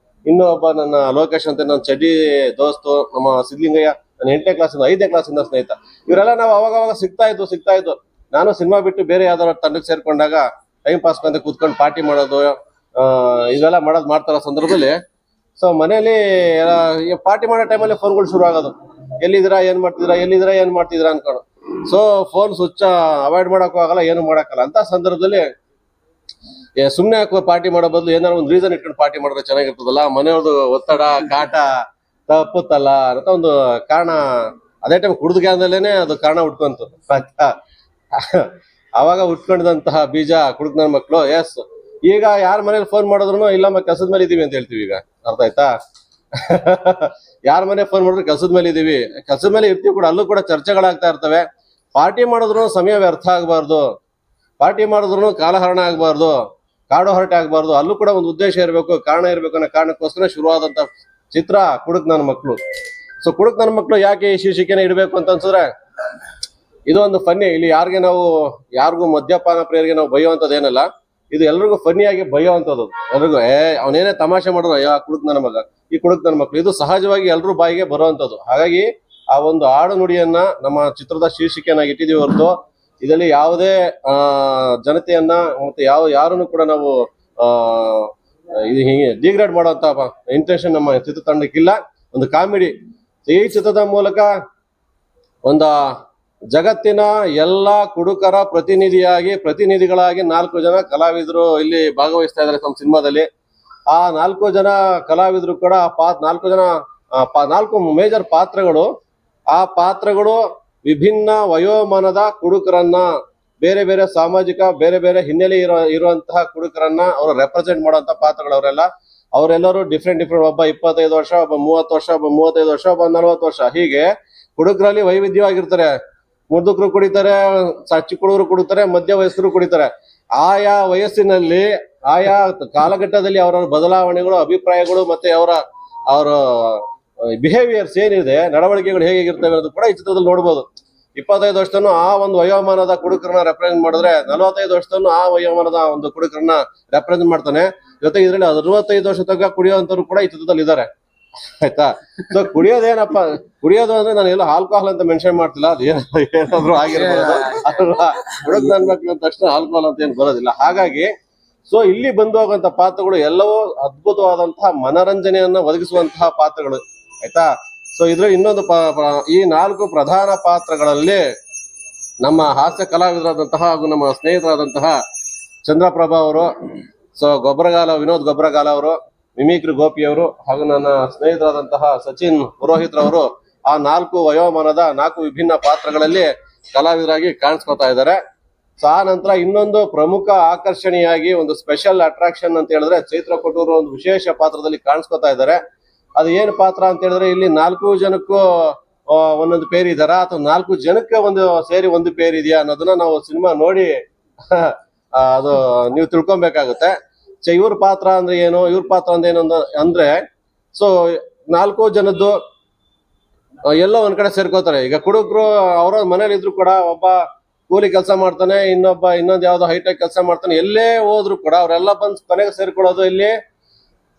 ಇನ್ನೂ ಒಬ್ಬ ನನ್ನ ಲೋಕೇಶ್ ಅಂತ ನನ್ನ ಚಡ್ಡಿ ದೋಸ್ತು, ನಮ್ಮ ಸಿದ್ಲಿಂಗಯ್ಯ ನನ್ನ 8ನೇ ಕ್ಲಾಸಿಂದ 5ನೇ ಕ್ಲಾಸಿಂದ ಸ್ನೇಹಿತ. ಇವರೆಲ್ಲ ನಾವು ಅವಾಗ ಸಿಗ್ತಾ ಇದ್ದು ನಾನು ಸಿನಿಮಾ ಬಿಟ್ಟು ಬೇರೆ ಯಾವ್ದಾದ್ರು ತಂಡಕ್ಕೆ ಸೇರ್ಕೊಂಡಾಗ ಟೈಮ್ ಪಾಸ್ ಅಂತ ಕೂತ್ಕೊಂಡು ಪಾರ್ಟಿ ಮಾಡೋದು ಇದೆಲ್ಲ ಮಾಡ್ತಾರೋ ಸಂದರ್ಭದಲ್ಲಿ, ಸೊ ಮನೇಲಿ ಪಾರ್ಟಿ ಮಾಡೋ ಟೈಮಲ್ಲಿ ಫೋನ್ಗಳು ಶುರು ಆಗೋದು. ಎಲ್ಲಿದ್ದೀರಾ, ಏನ್ ಮಾಡ್ತಿದ್ದೀರಾ ಅನ್ಕೊಂಡು. ಸೊ ಫೋನ್ ಸ್ವಿಚ್ ಅವಾಯ್ಡ್ ಮಾಡಕ್ಕೂ ಆಗಲ್ಲ, ಏನು ಮಾಡಕ್ಕಲ್ಲ. ಅಂತ ಸಂದರ್ಭದಲ್ಲಿ ಸುಮ್ನೆ ಪಾರ್ಟಿ ಮಾಡೋ ಬದಲು ಏನಾದ್ರು ಒಂದು ರೀಸನ್ ಇಟ್ಕೊಂಡು ಪಾರ್ಟಿ ಮಾಡಿದ್ರೆ ಚೆನ್ನಾಗಿರ್ತದಲ್ಲ, ಮನೆಯವ್ರದ್ದು ಒತ್ತಡ ಕಾಟ ತಪ್ಪುತ್ತಲ್ಲ ಅಂತ ಒಂದು ಕಾರಣ ಅದೇ ಟೈಮ್ ಕುಡಿದ್ಗಾದಲೇನೆ ಅದು ಕಾರಣ ಉಟ್ಕೊಂತು. ಅವಾಗ ಉಟ್ಕೊಂಡಿದಂತಹ ಬೀಜ ಕುಡುಕ್ ನನ್ನ ಮಕ್ಕಳು. ಎಸ್, ಈಗ ಯಾರ ಮನೇಲಿ ಫೋನ್ ಮಾಡಿದ್ರು ಇಲ್ಲಮ್ಮ ಕೆಲಸದ ಮೇಲೆ ಇದೀವಿ ಅಂತ ಹೇಳ್ತೀವಿ. ಈಗ ಅರ್ಥ ಆಯ್ತಾ? ಯಾರ ಮನೆ ಫೋನ್ ಮಾಡಿದ್ರು ಕೆಲಸದ ಮೇಲೆ ಇದೀವಿ, ಕೆಲಸದ ಮೇಲೆ ಇರ್ತೀವಿ ಕೂಡ. ಅಲ್ಲೂ ಕೂಡ ಚರ್ಚೆಗಳಾಗ್ತಾ ಇರ್ತವೆ. ಪಾರ್ಟಿ ಮಾಡಿದ್ರು ಸಮಯ ವ್ಯರ್ಥ ಆಗಬಾರ್ದು, ಪಾರ್ಟಿ ಮಾಡಿದ್ರು ಕಾಲಹರಣ ಆಗಬಾರ್ದು, ಕಾಡು ಹರಟೆ ಆಗಬಾರ್ದು. ಅಲ್ಲೂ ಕೂಡ ಒಂದು ಉದ್ದೇಶ ಇರಬೇಕು, ಕಾರಣ ಇರಬೇಕು ಅನ್ನೋ ಕಾರಣಕ್ಕೋಸ್ಕರ ಶುರುವಾದಂತ ಚಿತ್ರ ಕುಡುಕ್ ನನ್ನ ಮಕ್ಕಳು. ಸೊ ಕುಡುಕ್ ನನ್ನ ಮಕ್ಕಳು ಯಾಕೆ ಈ ಶೀರ್ಷಿಕೆನ ಇಡಬೇಕು ಅಂತ ಅನ್ಸಿದ್ರೆ, ಇದು ಒಂದು ಫನ್ನಿ. ಇಲ್ಲಿ ಯಾರಿಗೂ ಮದ್ಯಪಾನ ಪ್ರಿಯರಿಗೆ ನಾವು ಬೈಯುವಂಥದ್ದು ಏನಲ್ಲ, ಇದು ಎಲ್ರಿಗೂ ಫನ್ನಿಯಾಗಿ ಬೈಯುವಂಥದ್ದು. ಎಲ್ರಿಗೂ ಅವನೇನೇ ತಮಾಷೆ ಮಾಡಿದ್ರು, ಕುಡುಕ್ ನನ್ನ ಮಗ, ಈ ಕುಡುಕ್ ನನ್ನ ಮಕ್ಕಳು, ಇದು ಸಹಜವಾಗಿ ಎಲ್ರೂ ಬಾಯಿಗೆ ಬರುವಂಥದ್ದು. ಹಾಗಾಗಿ ಆ ಒಂದು ಆಡು ನುಡಿಯನ್ನ ನಮ್ಮ ಚಿತ್ರದ ಶೀರ್ಷಿಕೆಯನ್ನಾಗಿ ಇಟ್ಟಿದೀವಿ ಹೊರತು ಇದರಲ್ಲಿ ಯಾವುದೇ ಜನತೆಯನ್ನ ಮತ್ತೆ ಯಾರನ್ನು ಕೂಡ ನಾವು ಇದು ಹೀಗೆ ಡಿಗ್ರೇಡ್ ಮಾಡುವಂತ ಇಂಟೆನ್ಷನ್ ನಮ್ಮ ಚಿತ್ರತಂಡಕ್ಕಿಲ್ಲ. ಒಂದು ಕಾಮಿಡಿ. ಈ ಚಿತ್ರದ ಮೂಲಕ ಒಂದು ಜಗತ್ತಿನ ಎಲ್ಲ ಕುಡುಕರ ಪ್ರತಿನಿಧಿಗಳಾಗಿ 4 ಜನ ಕಲಾವಿದರು ಇಲ್ಲಿ ಭಾಗವಹಿಸ್ತಾ ಇದ್ದಾರೆ ನಮ್ಮ ಸಿನಿಮಾದಲ್ಲಿ. ಆ 4 ಜನ ಕಲಾವಿದರು ಕೂಡ 4 ಮೇಜರ್ ಪಾತ್ರಗಳು. ಆ ಪಾತ್ರಗಳು ವಿಭಿನ್ನ ವಯೋಮಾನದ ಕುಡುಕರನ್ನ, ಬೇರೆ ಬೇರೆ ಸಾಮಾಜಿಕ ಬೇರೆ ಬೇರೆ ಹಿನ್ನೆಲೆ ಇರುವಂತಹ ಕುಡುಕರನ್ನ ಅವರು ರೆಪ್ರೆಸೆಂಟ್ ಮಾಡುವಂತ ಪಾತ್ರಗಳು ಅವರೆಲ್ಲರೂ ಡಿಫ್ರೆಂಟ್. ಒಬ್ಬ 25 ವರ್ಷ, ಒಬ್ಬ 30 ವರ್ಷ, ಒಬ್ಬ 35 ವರ್ಷ, ಒಬ್ಬ 40 ವರ್ಷ. ಹೀಗೆ ಕುಡುಕರಲ್ಲಿ ವೈವಿಧ್ಯವಾಗಿರ್ತಾರೆ. ಮುದುಕರು ಕುಡಿತಾರೆ, ಚಿಕ್ಕ ಹುಡುಗರು ಕುಡಿತಾರೆ, ಮಧ್ಯ ವಯಸ್ಕರು ಕುಡಿತಾರೆ. ಆಯಾ ವಯಸ್ಸಿನಲ್ಲಿ ಆಯಾ ಕಾಲಘಟ್ಟದಲ್ಲಿ ಅವರ ಬದಲಾವಣೆಗಳು, ಅಭಿಪ್ರಾಯಗಳು ಮತ್ತೆ ಅವರ ಬಿಹೇವಿಯರ್ಸ್ ಏನಿದೆ, ನಡವಳಿಕೆಗಳು ಹೇಗಿರ್ತವೆ ಅನ್ನೋದು ಕೂಡ ಈ ಚಿತ್ರದಲ್ಲಿ ನೋಡ್ಬೋದು. 25 ವರ್ಷದನ್ನು ಆ ಒಂದು ವಯೋಮಾನದ ಕುಡುಕರನ್ನ ರೆಪ್ರೆಸೆಂಟ್ ಮಾಡಿದ್ರೆ, 45 ವರ್ಷದನ್ನು ಆ ವಯೋಮಾನದ ಒಂದು ಕುಡುಕರನ್ನ ರೆಪ್ರೆಸೆಂಟ್ ಮಾಡ್ತಾನೆ. ಜೊತೆಗೆ ಇದರಲ್ಲಿ 65 ವರ್ಷ ತನಕ ಕುಡಿಯುವಂತವ್ರು ಕೂಡ ಈ ಚಿತ್ರದಲ್ಲಿ ಇದ್ದಾರೆ. ಆಯ್ತಾ? ಸೊ ಕುಡಿಯೋದು ಅಂದ್ರೆ ನಾನು ಎಲ್ಲ ಆಲ್ಕೋಹಾಲ್ ಅಂತ ಮೆನ್ಷನ್ ಮಾಡ್ತಿಲ್ಲ, ಅದು ಏನಾದ್ರು ಆಗಿರ್ಬೋದು ಅಲ್ವಾ. ಹುಡುಗ ನನ್ ಮಕ್ಳು ಅಂದ ತಕ್ಷಣ ಆಲ್ಕೋಹಾಲ್ ಅಂತ ಏನು ಬರೋದಿಲ್ಲ. ಹಾಗಾಗಿ ಸೊ ಇಲ್ಲಿ ಬಂದು ಹೋಗುವಂತ ಪಾತ್ರಗಳು ಎಲ್ಲವೂ ಅದ್ಭುತವಾದಂತಹ ಮನರಂಜನೆಯನ್ನ ಒದಗಿಸುವಂತಹ ಪಾತ್ರಗಳು. ಆಯ್ತಾ? ಸೊ ಇದ್ರಲ್ಲಿ ಇನ್ನೊಂದು ಈ 4 ಪ್ರಧಾನ ಪಾತ್ರಗಳಲ್ಲಿ ನಮ್ಮ ಹಾಸ್ಯ ಕಲಾವಿದರಾದಂತಹ ಹಾಗೂ ನಮ್ಮ ಸ್ನೇಹಿತರಾದಂತಹ ಚಂದ್ರಪ್ರಭಾ ಅವರು, ಸೊ ವಿನೋದ್ ಗೊಬ್ಬರಗಾಲ ಅವರು, ಮಿಮಿಕ್ರಿ ಗೋಪಿ ಅವರು ಹಾಗೂ ನನ್ನ ಸ್ನೇಹಿತರಾದಂತಹ ಸಚಿನ್ ಪುರೋಹಿತ್ ರವರು ಆ 4 ವಯೋಮಾನದ 4 ವಿಭಿನ್ನ ಪಾತ್ರಗಳಲ್ಲಿ ಕಲಾವಿದರಾಗಿ ಕಾಣಿಸ್ಕೊತಾ ಇದ್ದಾರೆ. ಸೊ ಆ ನಂತರ ಇನ್ನೊಂದು ಪ್ರಮುಖ ಆಕರ್ಷಣೆಯಾಗಿ ಒಂದು ಸ್ಪೆಷಲ್ ಅಟ್ರಾಕ್ಷನ್ ಅಂತ ಹೇಳಿದ್ರೆ, ಚೈತ್ರ ಕೊಟ್ಟೂರು ಒಂದು ವಿಶೇಷ ಪಾತ್ರದಲ್ಲಿ ಕಾಣಿಸ್ಕೊತಾ ಇದ್ದಾರೆ. ಅದು ಏನ್ ಪಾತ್ರ ಅಂತ ಹೇಳಿದ್ರೆ, ಇಲ್ಲಿ 4 ಜನಕ್ಕೂ ಒಂದೊಂದು ಪೇರ್ ಇದಾರ ಅಥವಾ 4 ಜನಕ್ಕೆ ಸೇರಿ ಒಂದು ಪೇರ್ ಇದೆಯಾ ಅನ್ನೋದನ್ನ ನಾವು ಸಿನಿಮಾ ನೋಡಿ ಅದು ನೀವು ತಿಳ್ಕೊಬೇಕಾಗುತ್ತೆ. ಇವ್ರ ಪಾತ್ರ ಅಂದ್ರೆ ಏನು, ಇವ್ರ ಪಾತ್ರ ಅಂದ್ರೆ ಏನು ಅಂದ್ರೆ ಸೊ 4 ಜನದ್ದು ಎಲ್ಲೋ ಒಂದ್ ಕಡೆ ಸೇರ್ಕೋತಾರೆ. ಈಗ ಕುಡುಕರು ಅವ್ರ ಮನೇಲಿ ಇದ್ರು ಕೂಡ ಒಬ್ಬ ಕೂಲಿ ಕೆಲಸ ಮಾಡ್ತಾನೆ, ಇನ್ನೊಂದ್ ಯಾವ್ದೋ ಹೈಟೆಕ್ ಕೆಲಸ ಮಾಡ್ತಾನೆ, ಎಲ್ಲೇ ಹೋದ್ರು ಕೂಡ ಅವರೆಲ್ಲ ಬಂದ್ ಕೊನೆಗೆ ಸೇರ್ಕೊಳ್ಳೋದು ಇಲ್ಲಿ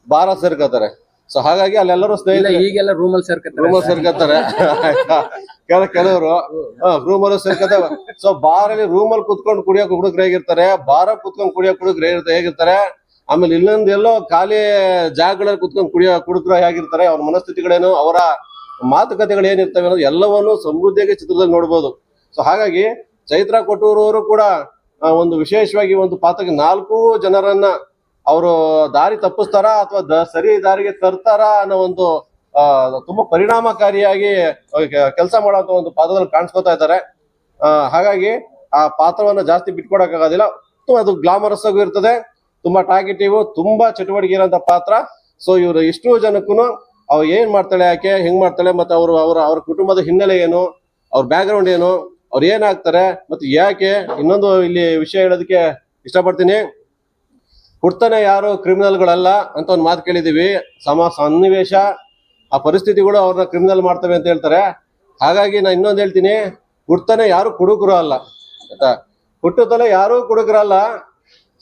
ಬಾರ ಸೇರ್ಕೋತಾರೆ. ಸೊ ಹಾಗಾಗಿ ಅಲ್ಲೆಲ್ಲರೂ ಸ್ನೇಹಿತರು ಈಗೆಲ್ಲ ರೂಮಲ್ಲಿ ಸೇರ್ಕೋತಾರೆ. ಕೆಲವರು ರೂಮಲ್ಲಿ ಸೇರ್ಕೋತಾರೆ. ಸೊ ಬಾರಲ್ಲಿ ರೂಮಲ್ಲಿ ಕುತ್ಕೊಂಡು ಕುಡಿಯೋಕ್ ಹುಡುಗರು ಹೇಗಿರ್ತಾರೆ, ಬಾರ ಕುತ್ಕೊಂಡು ಕುಡಿಯೋಕ್ ಹುಡುಗರು ಹೇಗಿರ್ತಾರೆ, ಆಮೇಲೆ ಇಲ್ಲೊಂದು ಎಲ್ಲೋ ಖಾಲಿ ಜಾಗಗಳಲ್ಲಿ ಕುತ್ಕೊಂಡು ಕುಡುಕರು ಹೇಗಿರ್ತಾರೆ, ಅವ್ರ ಮನಸ್ಥಿತಿಗಳೇನು, ಅವರ ಮಾತುಕತೆಗಳು ಏನಿರ್ತವೆ ಅನ್ನೋದು ಎಲ್ಲವನ್ನು ಸಮೃದ್ಧಿಯಾಗಿ ಚಿತ್ರದಲ್ಲಿ ನೋಡ್ಬೋದು. ಸೊ ಹಾಗಾಗಿ ಚೈತ್ರ ಕೊಟ್ಟೂರು ಅವರು ಕೂಡ ಒಂದು ವಿಶೇಷವಾಗಿ ಒಂದು ಪಾತ್ರಕ್ಕೆ 4 ಜನರನ್ನ ಅವರು ದಾರಿ ತಪ್ಪಿಸ್ತಾರ ಅಥವಾ ಸರಿ ದಾರಿಗೆ ತರ್ತಾರ ಅನ್ನೋ ಒಂದು ತುಂಬಾ ಪರಿಣಾಮಕಾರಿಯಾಗಿ ಕೆಲಸ ಮಾಡುವಂತ ಒಂದು ಪಾತ್ರದಲ್ಲಿ ಕಾಣಿಸ್ಕೊತಾ ಇದ್ದಾರೆ. ಹಾಗಾಗಿ ಆ ಪಾತ್ರವನ್ನ ಜಾಸ್ತಿ ಬಿಟ್ಕೊಡಕ್ಕಾಗೋದಿಲ್ಲ. ಅದು ಗ್ಲಾಮರಸ್ ಆಗೂ ಇರ್ತದೆ, ತುಂಬಾ ಟಾಕಿಟಿವ್, ತುಂಬಾ ಚಟುವಟಿಕೆ ಇರೋಂಥ ಪಾತ್ರ. ಸೊ ಇವ್ರು ಇಷ್ಟು ಜನಕ್ಕೂ ಅವ್ರು ಏನ್ ಮಾಡ್ತಾಳೆ, ಯಾಕೆ ಹೆಂಗ್ ಮಾಡ್ತಾಳೆ, ಮತ್ತೆ ಅವ್ರ ಕುಟುಂಬದ ಹಿನ್ನೆಲೆ ಏನು, ಅವ್ರ ಬ್ಯಾಕ್ ಗ್ರೌಂಡ್ ಏನು, ಅವ್ರು ಏನಾಗ್ತಾರೆ, ಮತ್ತೆ ಯಾಕೆ. ಇನ್ನೊಂದು ಇಲ್ಲಿ ವಿಷಯ ಹೇಳೋದಕ್ಕೆ ಇಷ್ಟಪಡ್ತೀನಿ. ಹುಡ್ತಾನೆ ಯಾರು ಕ್ರಿಮಿನಲ್ಗಳಲ್ಲ ಅಂತ ಒಂದು ಮಾತು ಕೇಳಿದೀವಿ. ಸನ್ನಿವೇಶ, ಆ ಪರಿಸ್ಥಿತಿಗಳು ಅವ್ರನ್ನ ಕ್ರಿಮಿನಲ್ ಮಾಡ್ತವೆ ಅಂತ ಹೇಳ್ತಾರೆ. ಹಾಗಾಗಿ ನಾನು ಇನ್ನೊಂದು ಹೇಳ್ತೀನಿ, ಹುಡ್ತಾನೆ ಯಾರು ಕುಡುಕರು ಅಲ್ಲ ಆಯ್ತಾ, ಹುಟ್ಟುತ್ತಲೇ ಯಾರು ಕುಡುಕರಲ್ಲ.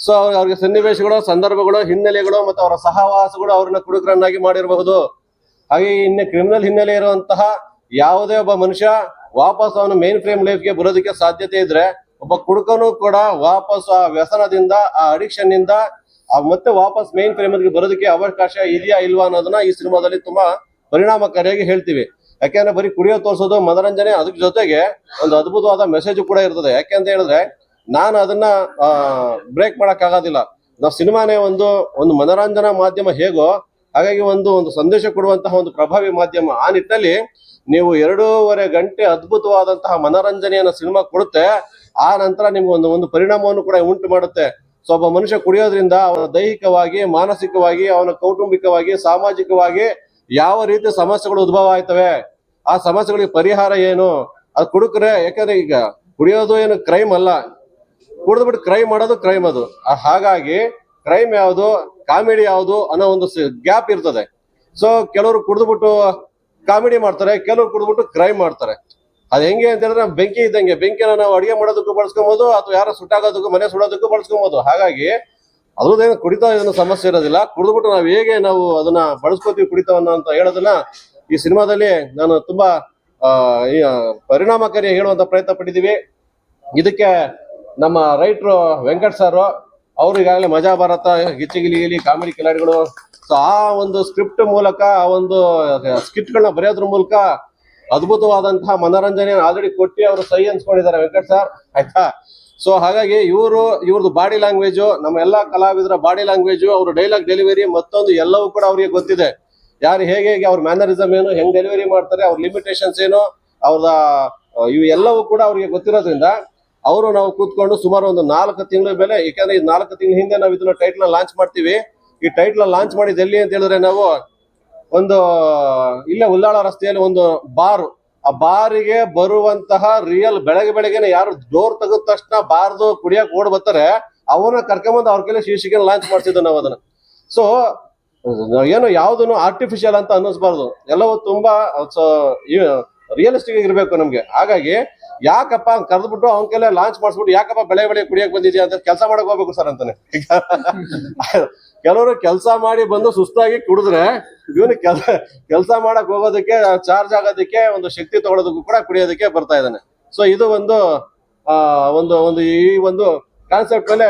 ಸೊ ಅವ್ರಿಗೆ ಸನ್ನಿವೇಶಗಳು, ಸಂದರ್ಭಗಳು, ಹಿನ್ನೆಲೆಗಳು ಮತ್ತೆ ಅವರ ಸಹವಾಸಗಳು ಅವ್ರನ್ನ ಕುಡುಕರನ್ನಾಗಿ ಮಾಡಿರಬಹುದು. ಹಾಗೆ ಇನ್ನು ಕ್ರಿಮಿನಲ್ ಹಿನ್ನೆಲೆ ಇರುವಂತಹ ಯಾವುದೇ ಒಬ್ಬ ಮನುಷ್ಯ ವಾಪಸ್ ಅವನ ಮೇನ್ ಫ್ರೇಮ್ ಲೈಫ್ಗೆ ಬರೋದಕ್ಕೆ ಸಾಧ್ಯತೆ ಇದ್ರೆ, ಒಬ್ಬ ಕುಡುಕನು ಕೂಡ ವಾಪಸ್ ಆ ವ್ಯಸನದಿಂದ, ಆ ಅಡಿಕ್ಷನ್ ನಿಂದ ಮತ್ತೆ ವಾಪಸ್ ಮೇನ್ ಫ್ರೇಮ್ ಬರೋದಕ್ಕೆ ಅವಕಾಶ ಇದೆಯಾ ಇಲ್ವಾ ಅನ್ನೋದನ್ನ ಈ ಸಿನಿಮಾದಲ್ಲಿ ತುಂಬಾ ಪರಿಣಾಮಕಾರಿಯಾಗಿ ಹೇಳ್ತೀವಿ. ಯಾಕೆಂದ್ರೆ ಬರೀ ಕುಡಿಯೋ ತೋರಿಸೋದು ಮನರಂಜನೆ, ಅದ್ರ ಜೊತೆಗೆ ಒಂದು ಅದ್ಭುತವಾದ ಮೆಸೇಜ್ ಕೂಡ ಇರ್ತದೆ. ಯಾಕೆಂತ ಹೇಳಿದ್ರೆ ನಾನು ಅದನ್ನ ಬ್ರೇಕ್ ಮಾಡಕ್ ಆಗೋದಿಲ್ಲ. ನಾವು ಸಿನಿಮಾನೇ ಒಂದು ಮನರಂಜನಾ ಮಾಧ್ಯಮ ಹೇಗೋ, ಹಾಗಾಗಿ ಒಂದು ಸಂದೇಶ ಕೊಡುವಂತಹ ಒಂದು ಪ್ರಭಾವಿ ಮಾಧ್ಯಮ. ಆ ನಿಟ್ಟಿನಲ್ಲಿ ನೀವು 2.5 ಗಂಟೆ ಅದ್ಭುತವಾದಂತಹ ಮನರಂಜನೆಯನ್ನ ಸಿನಿಮಾ ಕೊಡುತ್ತೆ. ಆ ನಂತರ ನಿಮ್ಗೆ ಒಂದು ಪರಿಣಾಮವನ್ನು ಕೂಡ ಉಂಟು ಮಾಡುತ್ತೆ. ಸೊ ಒಬ್ಬ ಮನುಷ್ಯ ಕುಡಿಯೋದ್ರಿಂದ ಅವನ ದೈಹಿಕವಾಗಿ, ಮಾನಸಿಕವಾಗಿ, ಅವನ ಕೌಟುಂಬಿಕವಾಗಿ, ಸಾಮಾಜಿಕವಾಗಿ ಯಾವ ರೀತಿ ಸಮಸ್ಯೆಗಳು ಉದ್ಭವ ಆಯ್ತವೆ, ಆ ಸಮಸ್ಯೆಗಳಿಗೆ ಪರಿಹಾರ ಏನು, ಅದು ಕುಡುಕ್ರೆ. ಯಾಕಂದ್ರೆ ಈಗ ಕುಡಿಯೋದು ಏನು ಕ್ರೈಮ್ ಅಲ್ಲ, ಕುಡಿದ್ಬಿಟ್ಟು ಕ್ರೈಮ್ ಮಾಡೋದು ಕ್ರೈಮ್ ಅದು. ಹಾಗಾಗಿ ಕ್ರೈಮ್ ಯಾವುದು, ಕಾಮಿಡಿ ಯಾವುದು ಅನ್ನೋ ಒಂದು ಗ್ಯಾಪ್ ಇರ್ತದೆ. ಸೊ ಕೆಲವರು ಕುಡಿದ್ಬಿಟ್ಟು ಕಾಮಿಡಿ ಮಾಡ್ತಾರೆ, ಕೆಲವರು ಕುಡಿದ್ಬಿಟ್ಟು ಕ್ರೈಮ್ ಮಾಡ್ತಾರೆ. ಅದ್ ಹೆಂಗೆ ಅಂತ ಹೇಳಿದ್ರೆ ಬೆಂಕಿ ಇದ್ದಂಗೆ, ಬೆಂಕಿನ ನಾವು ಅಡಿಗೆ ಮಾಡೋದಕ್ಕೂ ಬಳಸ್ಕೊಬಹುದು, ಅಥವಾ ಯಾರೋ ಸುಟ್ಟಾಗೋದಕ್ಕೂ, ಮನೆ ಸುಡೋದಕ್ಕೂ ಬಳಸ್ಕೊಬಹುದು. ಹಾಗಾಗಿ ಅದ್ರದ್ದೇನು ಕುಡಿತ ಏನು ಸಮಸ್ಯೆ ಇರೋದಿಲ್ಲ. ಕುಡಿದ್ಬಿಟ್ಟು ನಾವು ಹೇಗೆ ಅದನ್ನ ಬಳಸ್ಕೋತೀವಿ ಕುಡಿತವನ್ನ ಅಂತ ಹೇಳೋದನ್ನ ಈ ಸಿನಿಮಾದಲ್ಲಿ ನಾನು ತುಂಬಾ ಪರಿಣಾಮಕಾರಿ ಹೇಳುವಂತ ಪ್ರಯತ್ನ ಪಟ್ಟಿದ್ದೀವಿ. ಇದಕ್ಕೆ ನಮ್ಮ ರೈಟ್ರು ವೆಂಕಟ್ ಸರ್ ಅವರು ಈಗಾಗಲೇ ಮಜಾ ಭಾರತ, ಗಿಚ್ಚಿಗಿಲಿ, ಕಾಮಿಡಿ ಕಿಲಾಡಿಗಳು, ಸೊ ಆ ಒಂದು ಸ್ಕ್ರಿಪ್ಟ್ ಮೂಲಕ, ಆ ಒಂದು ಸ್ಕಿಟ್ಗಳನ್ನ ಬರೆಯೋದ್ರ ಮೂಲಕ ಅದ್ಭುತವಾದಂತಹ ಮನೋರಂಜನೆಯನ್ನು ಆಲ್ರೆಡಿ ಕೊಟ್ಟು ಅವರು ಸಹಿ ಅನ್ಸ್ಕೊಂಡಿದ್ದಾರೆ ವೆಂಕಟ್ ಸರ್, ಆಯ್ತಾ. ಸೊ ಹಾಗಾಗಿ ಇವ್ರದ್ದು ಬಾಡಿ ಲ್ಯಾಂಗ್ವೇಜು, ನಮ್ಮ ಎಲ್ಲಾ ಕಲಾವಿದರ ಬಾಡಿ ಲ್ಯಾಂಗ್ವೇಜು, ಅವ್ರ ಡೈಲಾಗ್ ಡೆಲಿವರಿ, ಮತ್ತೊಂದು ಎಲ್ಲವೂ ಕೂಡ ಅವ್ರಿಗೆ ಗೊತ್ತಿದೆ. ಯಾರು ಹೇಗೆ ಅವ್ರ ಮ್ಯಾನರಿಸಮ್ ಏನು, ಹೆಂಗ್ ಡೆಲಿವರಿ ಮಾಡ್ತಾರೆ, ಅವ್ರ ಲಿಮಿಟೇಷನ್ಸ್ ಏನು, ಅವ್ರ ಇವು ಎಲ್ಲವೂ ಕೂಡ ಅವ್ರಿಗೆ ಗೊತ್ತಿರೋದ್ರಿಂದ ನಾವು ಕೂತ್ಕೊಂಡು ಸುಮಾರು ಒಂದು 4 ತಿಂಗಳ ಮೇಲೆ, ಯಾಕಂದ್ರೆ ಈ 4 ತಿಂಗಳ ಹಿಂದೆ ನಾವು ಇದನ್ನ ಟೈಟ್ಲ್ ಲಾಂಚ್ ಮಾಡ್ತೀವಿ. ಈ ಟೈಟ್ಲ್ ಲಾಂಚ್ ಮಾಡಿದ ಎಲ್ಲಿ ಅಂತ ಹೇಳಿದ್ರೆ, ನಾವು ಒಂದು ಇಲ್ಲೇ ಉಲ್ಲಾಳ ರಸ್ತೆಯಲ್ಲಿ ಒಂದು ಬಾರ್, ಆ ಬಾರಿಗೆ ಬರುವಂತಹ ರಿಯಲ್ ಬೆಳಗ್ಗೆನೆ ಯಾರು ಡೋರ್ ತೆಗೆದ ತಕ್ಷಣ ಬಾರ್ದು ಕುಡಿಯಕ್ ಓಡ್ ಬರ್ತಾರೆ, ಅವನ್ನ ಕರ್ಕೊಂಬಂದು ಅವ್ರ ಕೈಲಿ ಶೀರ್ಷಿಕೆ ಲಾಂಚ್ ಮಾಡ್ತಿದ್ವಿ ನಾವು ಅದನ್ನ. ಸೊ ಏನು ಯಾವ್ದನ್ನು ಆರ್ಟಿಫಿಷಿಯಲ್ ಅಂತ ಅನ್ನಿಸ್ಬಾರ್ದು, ಎಲ್ಲವೂ ತುಂಬಾ ರಿಯಲಿಸ್ಟಿಕ್ ಇರ್ಬೇಕು ನಮ್ಗೆ. ಹಾಗಾಗಿ ಯಾಕಪ್ಪ ಕರೆದ್ಬಿಟ್ಟು ಅವನ ಕೈಲೇ ಲಾಂಚ್ ಮಾಡಿಸ್ಬಿಟ್ಟು ಯಾಕಪ್ಪ ಬೆಳೆ ಕುಡಿಯಕ್ ಬಂದಿದ್ಯಾ ಅಂತ ಕೆಲಸ ಮಾಡಕ್ ಹೋಗ್ಬೇಕು ಸರ್ ಅಂತಾನೆ. ಕೆಲವರು ಕೆಲಸ ಮಾಡಿ ಬಂದು ಸುಸ್ತಾಗಿ ಕುಡಿದ್ರೆ, ಇವನು ಕೆಲಸ ಮಾಡಕ್ ಹೋಗೋದಕ್ಕೆ, ಚಾರ್ಜ್ ಆಗೋದಕ್ಕೆ, ಒಂದು ಶಕ್ತಿ ತಗೊಳೋದಕ್ಕೂ ಕೂಡ ಕುಡಿಯೋದಕ್ಕೆ ಬರ್ತಾ ಇದ್ದಾನೆ. ಸೊ ಇದು ಈ ಒಂದು ಕಾನ್ಸೆಪ್ಟ್ ಮೇಲೆ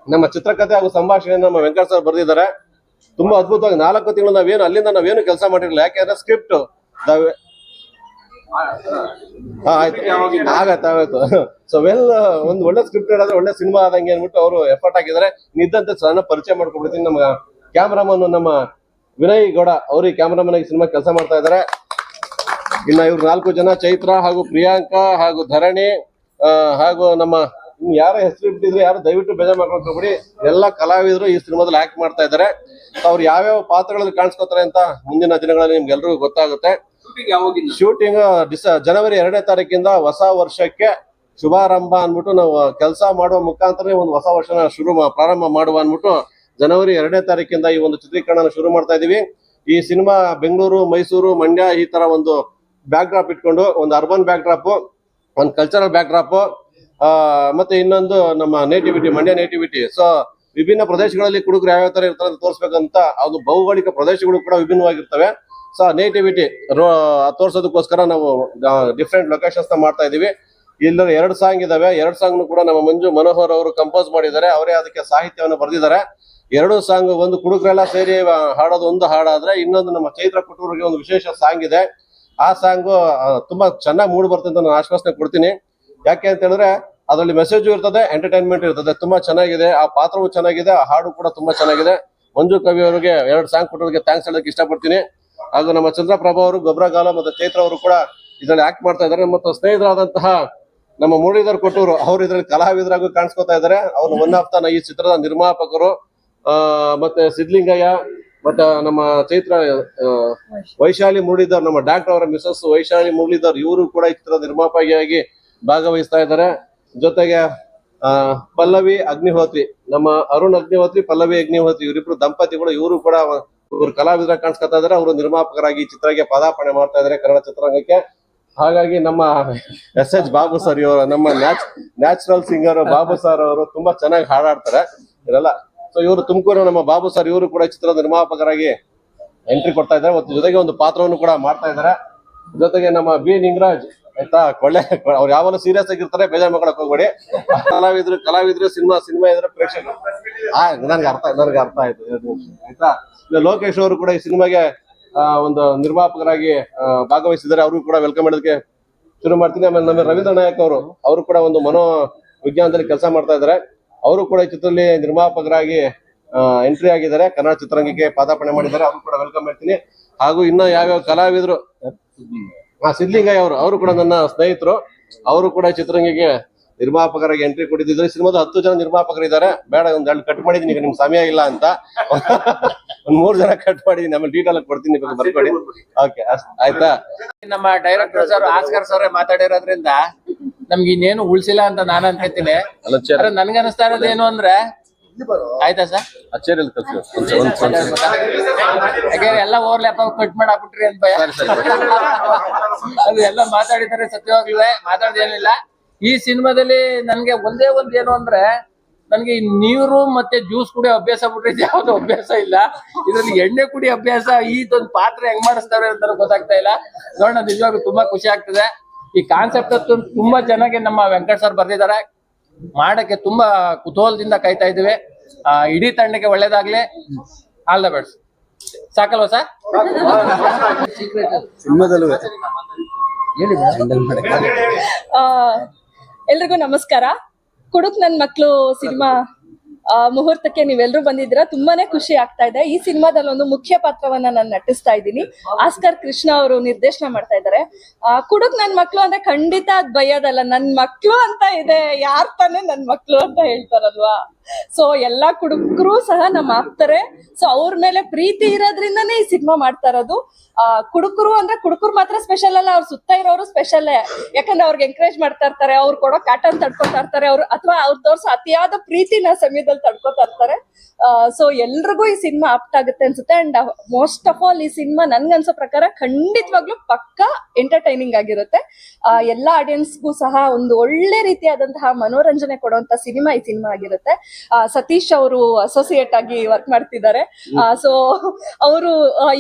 ನಮ್ಮ ಚಿತ್ರಕಥೆ ಹಾಗೂ ಸಂಭಾಷಣೆ ನಮ್ಮ ವೆಂಕಟ್ ಸರ್ ಬರೆದಿದ್ದಾರೆ. ತುಂಬಾ ಅದ್ಭುತವಾಗಿ 4 ತಿಂಗಳು ಅಲ್ಲಿಂದ ನಾವೇನು ಕೆಲಸ ಮಾಡಿರಲಿಲ್ಲ. ಯಾಕೆಂದ್ರೆ ಸ್ಕ್ರಿಪ್ಟ್ ಆಗತ್ತಾಯ್ತು. ಸೊ ಒಂದು ಒಳ್ಳೆ ಸ್ಕ್ರಿಪ್ಟ್ ಹೇಳಿದ್ರೆ ಒಳ್ಳೆ ಸಿನಿಮಾ ಆದಂಗೆ ಅನ್ಬಿಟ್ಟು ಅವರು ಎಫರ್ಟ್ ಹಾಕಿದ್ದಾರೆ. ನಿದ್ದಂತೆ ಸಣ್ಣ ಪರಿಚಯ ಮಾಡ್ಕೊಬಿಡ್ತೀನಿ. ನಮ್ಮ ಕ್ಯಾಮ್ರಾಮನ್ ನಮ್ಮ ವಿನಯ್ ಗೌಡ ಅವರು ಈ ಕ್ಯಾಮ್ರಾಮನ್ ಆಗಿ ಸಿನಿಮಾ ಕೆಲಸ ಮಾಡ್ತಾ ಇದ್ದಾರೆ. ಇನ್ನ ಇವ್ರು 4 ಜನ, ಚೈತ್ರ ಹಾಗೂ ಪ್ರಿಯಾಂಕಾ ಹಾಗೂ ಧರಣಿ ಹಾಗೂ ನಮ್ಮ ಯಾರ ಹೆಸರು ಬಿಟ್ಟಿದ್ರು ಯಾರು ದಯವಿಟ್ಟು ಬೇಜಾರು ಮಾಡ್ಕೊಂಡು ಹೋಗ್ಬಿಡಿ. ಎಲ್ಲ ಕಲಾವಿದರು ಈ ಸಿನಿಮಾದಲ್ಲಿ ಆಕ್ಟ್ ಮಾಡ್ತಾ ಇದ್ದಾರೆ. ಅವ್ರು ಯಾವ್ಯಾವ ಪಾತ್ರಗಳಲ್ಲಿ ಕಾಣಿಸ್ಕೊತಾರೆ ಅಂತ ಮುಂದಿನ ದಿನಗಳಲ್ಲಿ ನಿಮ್ಗೆ ಎಲ್ರಿಗೂ ಗೊತ್ತಾಗುತ್ತೆ. ಶೂಟಿಂಗ್ ಜನವರಿ 2ನೇ ತಾರೀಕಿಂದ ಹೊಸ ವರ್ಷಕ್ಕೆ ಶುಭಾರಂಭ ಅನ್ಬಿಟ್ಟು ನಾವು ಕೆಲಸ ಮಾಡುವ ಮುಖಾಂತರ ಒಂದು ಹೊಸ ವರ್ಷನ ಪ್ರಾರಂಭ ಮಾಡುವ ಅನ್ಬಿಟ್ಟು ಜನವರಿ 2ನೇ ತಾರೀಕಿಂದ ಈ ಒಂದು ಚಿತ್ರೀಕರಣ ಶುರು ಮಾಡ್ತಾ ಇದೀವಿ. ಈ ಸಿನಿಮಾ ಬೆಂಗಳೂರು, ಮೈಸೂರು, ಮಂಡ್ಯ ಈ ತರ ಒಂದು ಬ್ಯಾಕ್ ಡ್ರಾಪ್ ಇಟ್ಕೊಂಡು, ಒಂದು ಅರ್ಬನ್ ಬ್ಯಾಕ್ ಡ್ರಾಪ್, ಒಂದು ಕಲ್ಚರಲ್ ಬ್ಯಾಕ್ ಡ್ರಾಪ್, ಮತ್ತೆ ಇನ್ನೊಂದು ನಮ್ಮ ನೇಟಿವಿಟಿ, ಮಂಡ್ಯ ನೇಟಿವಿಟಿ. ಸೊ ವಿಭಿನ್ನ ಪ್ರದೇಶಗಳಲ್ಲಿ ಕುಡುಕರು ಯಾವ್ಯಾವ ತರ ಇರ್ತಾರೆ ಅಂತ ತೋರಿಸ್ಬೇಕಂತ, ಅದು ಭೌಗೋಳಿಕ ಪ್ರದೇಶಗಳು ಕೂಡ ವಿಭಿನ್ನವಾಗಿರ್ತವೆ. ಸೊ ನೇಟಿವಿಟಿ ತೋರ್ಸೋದಕ್ಕೋಸ್ಕರ ನಾವು ಡಿಫ್ರೆಂಟ್ ಲೊಕೇಶನ್ಸ್ ಮಾಡ್ತಾ ಇದೀವಿ. ಇಲ್ಲಿ 2 ಸಾಂಗ್ ಇದಾವೆ. 2 ಸಾಂಗ್ ಕೂಡ ನಮ್ಮ ಮಂಜು ಮನೋಹರ್ ಅವರು ಕಂಪೋಸ್ ಮಾಡಿದ್ದಾರೆ. ಅವರೇ ಅದಕ್ಕೆ ಸಾಹಿತ್ಯವನ್ನು ಬರೆದಿದ್ದಾರೆ. 2 ಸಾಂಗ್, ಒಂದು ಕುಡುಕರೆಲ್ಲ ಸೇರಿ ಹಾಡೋದು ಒಂದು ಹಾಡಾದ್ರೆ, ಇನ್ನೊಂದು ನಮ್ಮ ಚೈತ್ರ ಕೊಟ್ಟೂರಿಗೆ ಒಂದು ವಿಶೇಷ ಸಾಂಗ್ ಇದೆ. ಆ ಸಾಂಗ್ ತುಂಬಾ ಚೆನ್ನಾಗಿ ಮೂಡ್ ಬರ್ತದೆ ಅಂತ ನಾನು ಆಶ್ವಾಸನೆ ಕೊಡ್ತೀನಿ. ಯಾಕೆ ಅಂತ ಹೇಳಿದ್ರೆ ಅದರಲ್ಲಿ ಮೆಸೇಜ್ ಇರ್ತದೆ, ಎಂಟರ್ಟೈನ್ಮೆಂಟ್ ಇರ್ತದೆ. ತುಂಬಾ ಚೆನ್ನಾಗಿದೆ, ಆ ಪಾತ್ರವು ಚೆನ್ನಾಗಿದೆ, ಆ ಹಾಡು ಕೂಡ ತುಂಬಾ ಚೆನ್ನಾಗಿದೆ. ಮಂಜು ಕವಿ ಅವರಿಗೆ 2 ಸಾಂಗ್ ಕೊಟ್ಟೋರಿಗೆ ಥ್ಯಾಂಕ್ಸ್ ಹೇಳೋಕೆ ಇಷ್ಟಪಡ್ತೀನಿ. ಹಾಗೂ ನಮ್ಮ ಚಂದ್ರಪ್ರಭಾ ಅವರು, ಗೊಬ್ಬರಗಾಲ ಮತ್ತು ಚೈತ್ರ ಅವರು ಕೂಡ ಇದರಲ್ಲಿ ಆಕ್ಟ್ ಮಾಡ್ತಾ ಇದ್ದಾರೆ. ಮತ್ತು ಸ್ನೇಹಿತರಾದಂತಹ ನಮ್ಮ ಮುರಳೀಧರ್ ಕೊಟ್ಟೂರು ಅವರು ಇದರಲ್ಲಿ ಕಲಾವಿದರಾಗೂ ಕಾಣಿಸ್ಕೊತಾ ಇದ್ದಾರೆ. ಅವರು ಒನ್ ಆಫ್ ದ ಈ ಚಿತ್ರದ ನಿರ್ಮಾಪಕರು. ಮತ್ತೆ ಸಿದ್ಲಿಂಗಯ್ಯ, ಮತ್ತೆ ನಮ್ಮ ಚೈತ್ರ ವೈಶಾಲಿ ಮುರಳೀಧರ್, ನಮ್ಮ ಡಾಕ್ಟರ್ ಅವರ ಮಿಸಸ್ ವೈಶಾಲಿ ಮುರಳೀಧರ್, ಇವರು ಕೂಡ ಈ ಚಿತ್ರದ ನಿರ್ಮಾಪಕಿಯಾಗಿ ಭಾಗವಹಿಸ್ತಾ ಇದ್ದಾರೆ. ಜೊತೆಗೆ ಪಲ್ಲವಿ ಅಗ್ನಿಹೋತ್ರಿ, ನಮ್ಮ ಅರುಣ್ ಅಗ್ನಿಹೋತ್ರಿ, ಪಲ್ಲವಿ ಅಗ್ನಿಹೋತ್ರಿ, ಇವರಿಬ್ರು ದಂಪತಿಗಳು. ಇವರು ಕೂಡ ಇವರು ಕಲಾವಿದರಾಗಿ ಕಾಣಿಸ್ಕೊತಾ ಇದ್ದಾರೆ. ಅವರು ನಿರ್ಮಾಪಕರಾಗಿ ಈ ಚಿತ್ರಕ್ಕೆ ಪದಾರ್ಪಣೆ ಮಾಡ್ತಾ ಇದ್ದಾರೆ ಕನ್ನಡ ಚಿತ್ರರಂಗಕ್ಕೆ. ಹಾಗಾಗಿ ನಮ್ಮ ಎಸ್ ಬಾಬು ಸರ್, ಇವರು ನಮ್ಮ ನ್ಯಾಚುರಲ್ ಸಿಂಗರ್ ಬಾಬು ಸರ್ ಅವರು ತುಂಬಾ ಚೆನ್ನಾಗಿ ಹಾಡಾಡ್ತಾರೆ ಇವರೆಲ್ಲ. ಸೊ ಇವರು ತುಮಕೂರು ನಮ್ಮ ಬಾಬು ಸರ್, ಇವರು ಕೂಡ ಚಿತ್ರದ ನಿರ್ಮಾಪಕರಾಗಿ ಎಂಟ್ರಿ ಕೊಡ್ತಾ ಇದ್ದಾರೆ. ಮತ್ತು ಜೊತೆಗೆ ಒಂದು ಪಾತ್ರವನ್ನು ಕೂಡ ಮಾಡ್ತಾ ಇದ್ದಾರೆ. ಜೊತೆಗೆ ನಮ್ಮ ಬಿ ನಿಂಗರಾಜ್, ಆಯ್ತಾ, ಅವ್ರು ಯಾವಾಗಲೂ ಸೀರಿಯಸ್ ಆಗಿರ್ತಾರೆ, ಬೇಜಾರ್ ಮಾಡ್ಕೊಳಕ್ ಹೋಗ್ಬೇಡಿ. ಕಲಾವಿದ್ರು ಸಿನಿಮಾ ಇದ್ರೆ ಪ್ರೇಕ್ಷಕರು. ನನ್ಗೆ ಅರ್ಥ ಆಯ್ತು, ಆಯ್ತಾ. ಲೋಕೇಶ್ ಅವರು ಕೂಡ ಈ ಸಿನಿಮಾಗೆ ಒಂದು ನಿರ್ಮಾಪಕರಾಗಿ ಭಾಗವಹಿಸಿದ್ದಾರೆ. ಅವ್ರಿಗೂ ಕೂಡ ವೆಲ್ಕಮ್ ಮಾಡೋದಕ್ಕೆ ಶುರು ಮಾಡ್ತೀನಿ. ಆಮೇಲೆ ನಮ್ಮ ರವೀಂದ್ರ ನಾಯಕ್ ಅವರು ಕೂಡ ಒಂದು ಮನೋವಿಜ್ಞಾನದಲ್ಲಿ ಕೆಲಸ ಮಾಡ್ತಾ ಇದ್ದಾರೆ. ಅವರು ಕೂಡ ಈ ಚಿತ್ರದಲ್ಲಿ ನಿರ್ಮಾಪಕರಾಗಿ ಎಂಟ್ರಿ ಆಗಿದ್ದಾರೆ, ಕನ್ನಡ ಚಿತ್ರರಂಗಕ್ಕೆ ಪಾದಾರ್ಪಣೆ ಮಾಡಿದ್ದಾರೆ. ಅವರು ಕೂಡ ವೆಲ್ಕಮ್ ಮಾಡ್ತೀನಿ. ಹಾಗೂ ಇನ್ನ ಯಾವ್ಯಾವ ಕಲಾವಿದರು, ಸಿದ್ಲಿಂಗಯ್ಯ ಅವರು ಕೂಡ ನನ್ನ ಸ್ನೇಹಿತರು. ಅವರು ಕೂಡ ಚಿತ್ರರಂಗಕ್ಕೆ ನಿರ್ಮಾಪಕರಾಗಿ ಎಂಟ್ರಿ ಕೊಟ್ಟಿದ್ದಾರೆ. ಸಿನಿಮಾದ 10 ಜನ ನಿರ್ಮಾಪಕರಿದ್ದಾರೆ. ಬೇಡ, ಒಂದ್ 2 ಕಟ್ ಮಾಡಿದೀನಿ, ಈಗ ನಿಮ್ ಸಮಯ ಇಲ್ಲ ಅಂತ. ಒಂದ್ 3 ಜನ ಕಟ್ ಮಾಡಿದೀನಿ, ಆಮೇಲೆ ಡೀಟೇಲ್ ಆಗಿ ಕೊಡ್ತೀನಿ, ಬರ್ಕೊಳ್ಳಿ. ಓಕೆ, ಆಯ್ತಾ. ನಮ್ಮ ಡೈರೆಕ್ಟರ್ ಸರ್, ಆಸ್ಕರ್ ಸರ್ ಮಾತಾಡಿರೋದ್ರಿಂದ ನಮ್ಗೆ ಇನ್ನೇನು ಉಳ್ಸಿಲ್ಲ ಅಂತ ನಾನು ಅನ್ಕೋತೀನಿ. ನನ್ಗೆ ಅನಿಸ್ತಾ ಇರೋದು ಏನು ಅಂದ್ರೆ, ಆಯ್ತಾ ಸರ್, ಯಾಕೆ ಎಲ್ಲ ಓವರ್ಲ್ಯಾಪ್ ಕಟ್ ಮಾಡಿ ಹಾಕ್ಬಿಟ್ರಿ ಅಂತ ಭಯ. ಅದು ಎಲ್ಲ ಮಾತಾಡಿದ್ದಾರೆ, ಸತ್ಯವಾಗ್ಲೂ ಮಾತಾಡ್ದೇನಿಲ್ಲ. ಈ ಸಿನಿಮಾದಲ್ಲಿ ನನ್ಗೆ ಒಂದೇ ಏನು ಅಂದ್ರೆ, ನನ್ಗೆ ನೀರು ಮತ್ತೆ ಜ್ಯೂಸ್ ಕುಡಿಯೋ ಅಭ್ಯಾಸ ಬಿಟ್ರೆ ಯಾವ್ದು ಅಭ್ಯಾಸ ಇಲ್ಲ. ಇದ್ರಲ್ಲಿ ಎಣ್ಣೆ ಕುಡಿ ಅಭ್ಯಾಸ, ಇದೊಂದು ಪಾತ್ರ ಹೆಂಗ್ ಮಾಡಿಸ್ತಾರೆ ಅಂತ ಗೊತ್ತಾಗ್ತಾ ಇಲ್ಲ. ನೋಡೋಣ, ನಿಜವಾಗ್ಲೂ ತುಂಬಾ ಖುಷಿ ಆಗ್ತದೆ. ಈ ಕಾನ್ಸೆಪ್ಟ್ ತುಂಬಾ ಚೆನ್ನಾಗಿ ನಮ್ಮ ವೆಂಕಟ್ ಸರ್ ಬರ್ದಿದ್ದಾರೆ. ಮಾಡಕ್ಕೆ ತುಂಬಾ ಕುತೂಹಲದಿಂದ ಕಾಯ್ತಾ ಇದ್ದೀವಿ. ಇಡೀ ತಂಡಕ್ಕೆ ಒಳ್ಳೇದಾಗ್ಲಿ. All the best. ಸಾಕಲ್ವಾ ಸರ್? ಎಲ್ರಿಗೂ ನಮಸ್ಕಾರ. ಕುಡುಕ್ ನನ್ ಮಕ್ಳು ಸಿನಿಮಾ ಮುಹೂರ್ತಕ್ಕೆ ನೀವೆಲ್ಲರೂ ಬಂದಿದ್ದೀರಾ. ತುಂಬಾನೇ ಖುಷಿ ಆಗ್ತಾ ಇದೆ. ಈ ಸಿನಿಮಾದಲ್ಲಿ ಒಂದು ಮುಖ್ಯ ಪಾತ್ರವನ್ನ ನಾನು ನಟಿಸ್ತಾ ಇದ್ದೀನಿ. ಆಸ್ಕರ್ ಕೃಷ್ಣ ಅವರು ನಿರ್ದೇಶನ ಮಾಡ್ತಾ ಇದ್ದಾರೆ. ಕುಡುಕ್ ನನ್ ಮಕ್ಳು ಅಂದ್ರೆ ಖಂಡಿತ ಅದ್ ಬೈಯೋದಲ್ಲ, ನನ್ ಮಕ್ಳು ಅಂತ ಇದೆ, ಯಾರ್ ತಾನೇ ನನ್ ಮಕ್ಳು ಅಂತ ಹೇಳ್ತಾರಲ್ವಾ. ಸೊ ಎಲ್ಲಾ ಕುಡುಕರು ಸಹ ನಮ್ಮ ಆಪ್ತಾರೆ. ಸೊ ಅವ್ರ ಮೇಲೆ ಪ್ರೀತಿ ಇರೋದ್ರಿಂದಾನೇ ಈ ಸಿನಿಮಾ ಮಾಡ್ತಾ ಇರೋದು. ಕುಡುಕರು ಅಂದ್ರೆ ಕುಡುಕರು ಮಾತ್ರ ಸ್ಪೆಷಲ್ ಅಲ್ಲ, ಅವ್ರ ಸುತ್ತ ಇರೋರು ಸ್ಪೆಷಲ್. ಯಾಕಂದ್ರೆ ಅವ್ರಿಗೆ ಎಂಕರೇಜ್ ಮಾಡ್ತಾ ಇರ್ತಾರೆ, ಅವ್ರು ಕೊಡೋ ಕಾಟನ್ ತಡ್ಕೊತಾ ಇರ್ತಾರೆ, ಅವ್ರು ಅಥವಾ ಅವ್ರು ತೋರ್ಸೋ ಅತಿಯಾದ ಪ್ರೀತಿನ ಸಮಯದಲ್ಲಿ ತಡ್ಕೊತಾ ಇರ್ತಾರೆ. ಸೊ ಎಲ್ರಿಗೂ ಈ ಸಿನಿಮಾ ಆಪ್ಟ್ ಆಗುತ್ತೆ ಅನ್ಸುತ್ತೆ. ಅಂಡ್ ಮೋಸ್ಟ್ ಆಫ್ ಆಲ್ ಈ ಸಿನಿಮಾ ನನ್ಗನ್ಸೋ ಪ್ರಕಾರ ಖಂಡಿತವಾಗ್ಲೂ ಪಕ್ಕಾ ಎಂಟರ್ಟೈನಿಂಗ್ ಆಗಿರುತ್ತೆ. ಎಲ್ಲಾ ಆಡಿಯನ್ಸ್ಗೂ ಸಹ ಒಂದು ಒಳ್ಳೆ ರೀತಿಯಾದಂತಹ ಮನೋರಂಜನೆ ಕೊಡುವಂತ ಸಿನಿಮಾ ಈ ಸಿನಿಮಾ ಆಗಿರುತ್ತೆ. ಸತೀಶ್ ಅವರು ಅಸೋಸಿಯೇಟ್ ಆಗಿ ವರ್ಕ್ ಮಾಡ್ತಿದ್ದಾರೆ. ಸೊ ಅವರು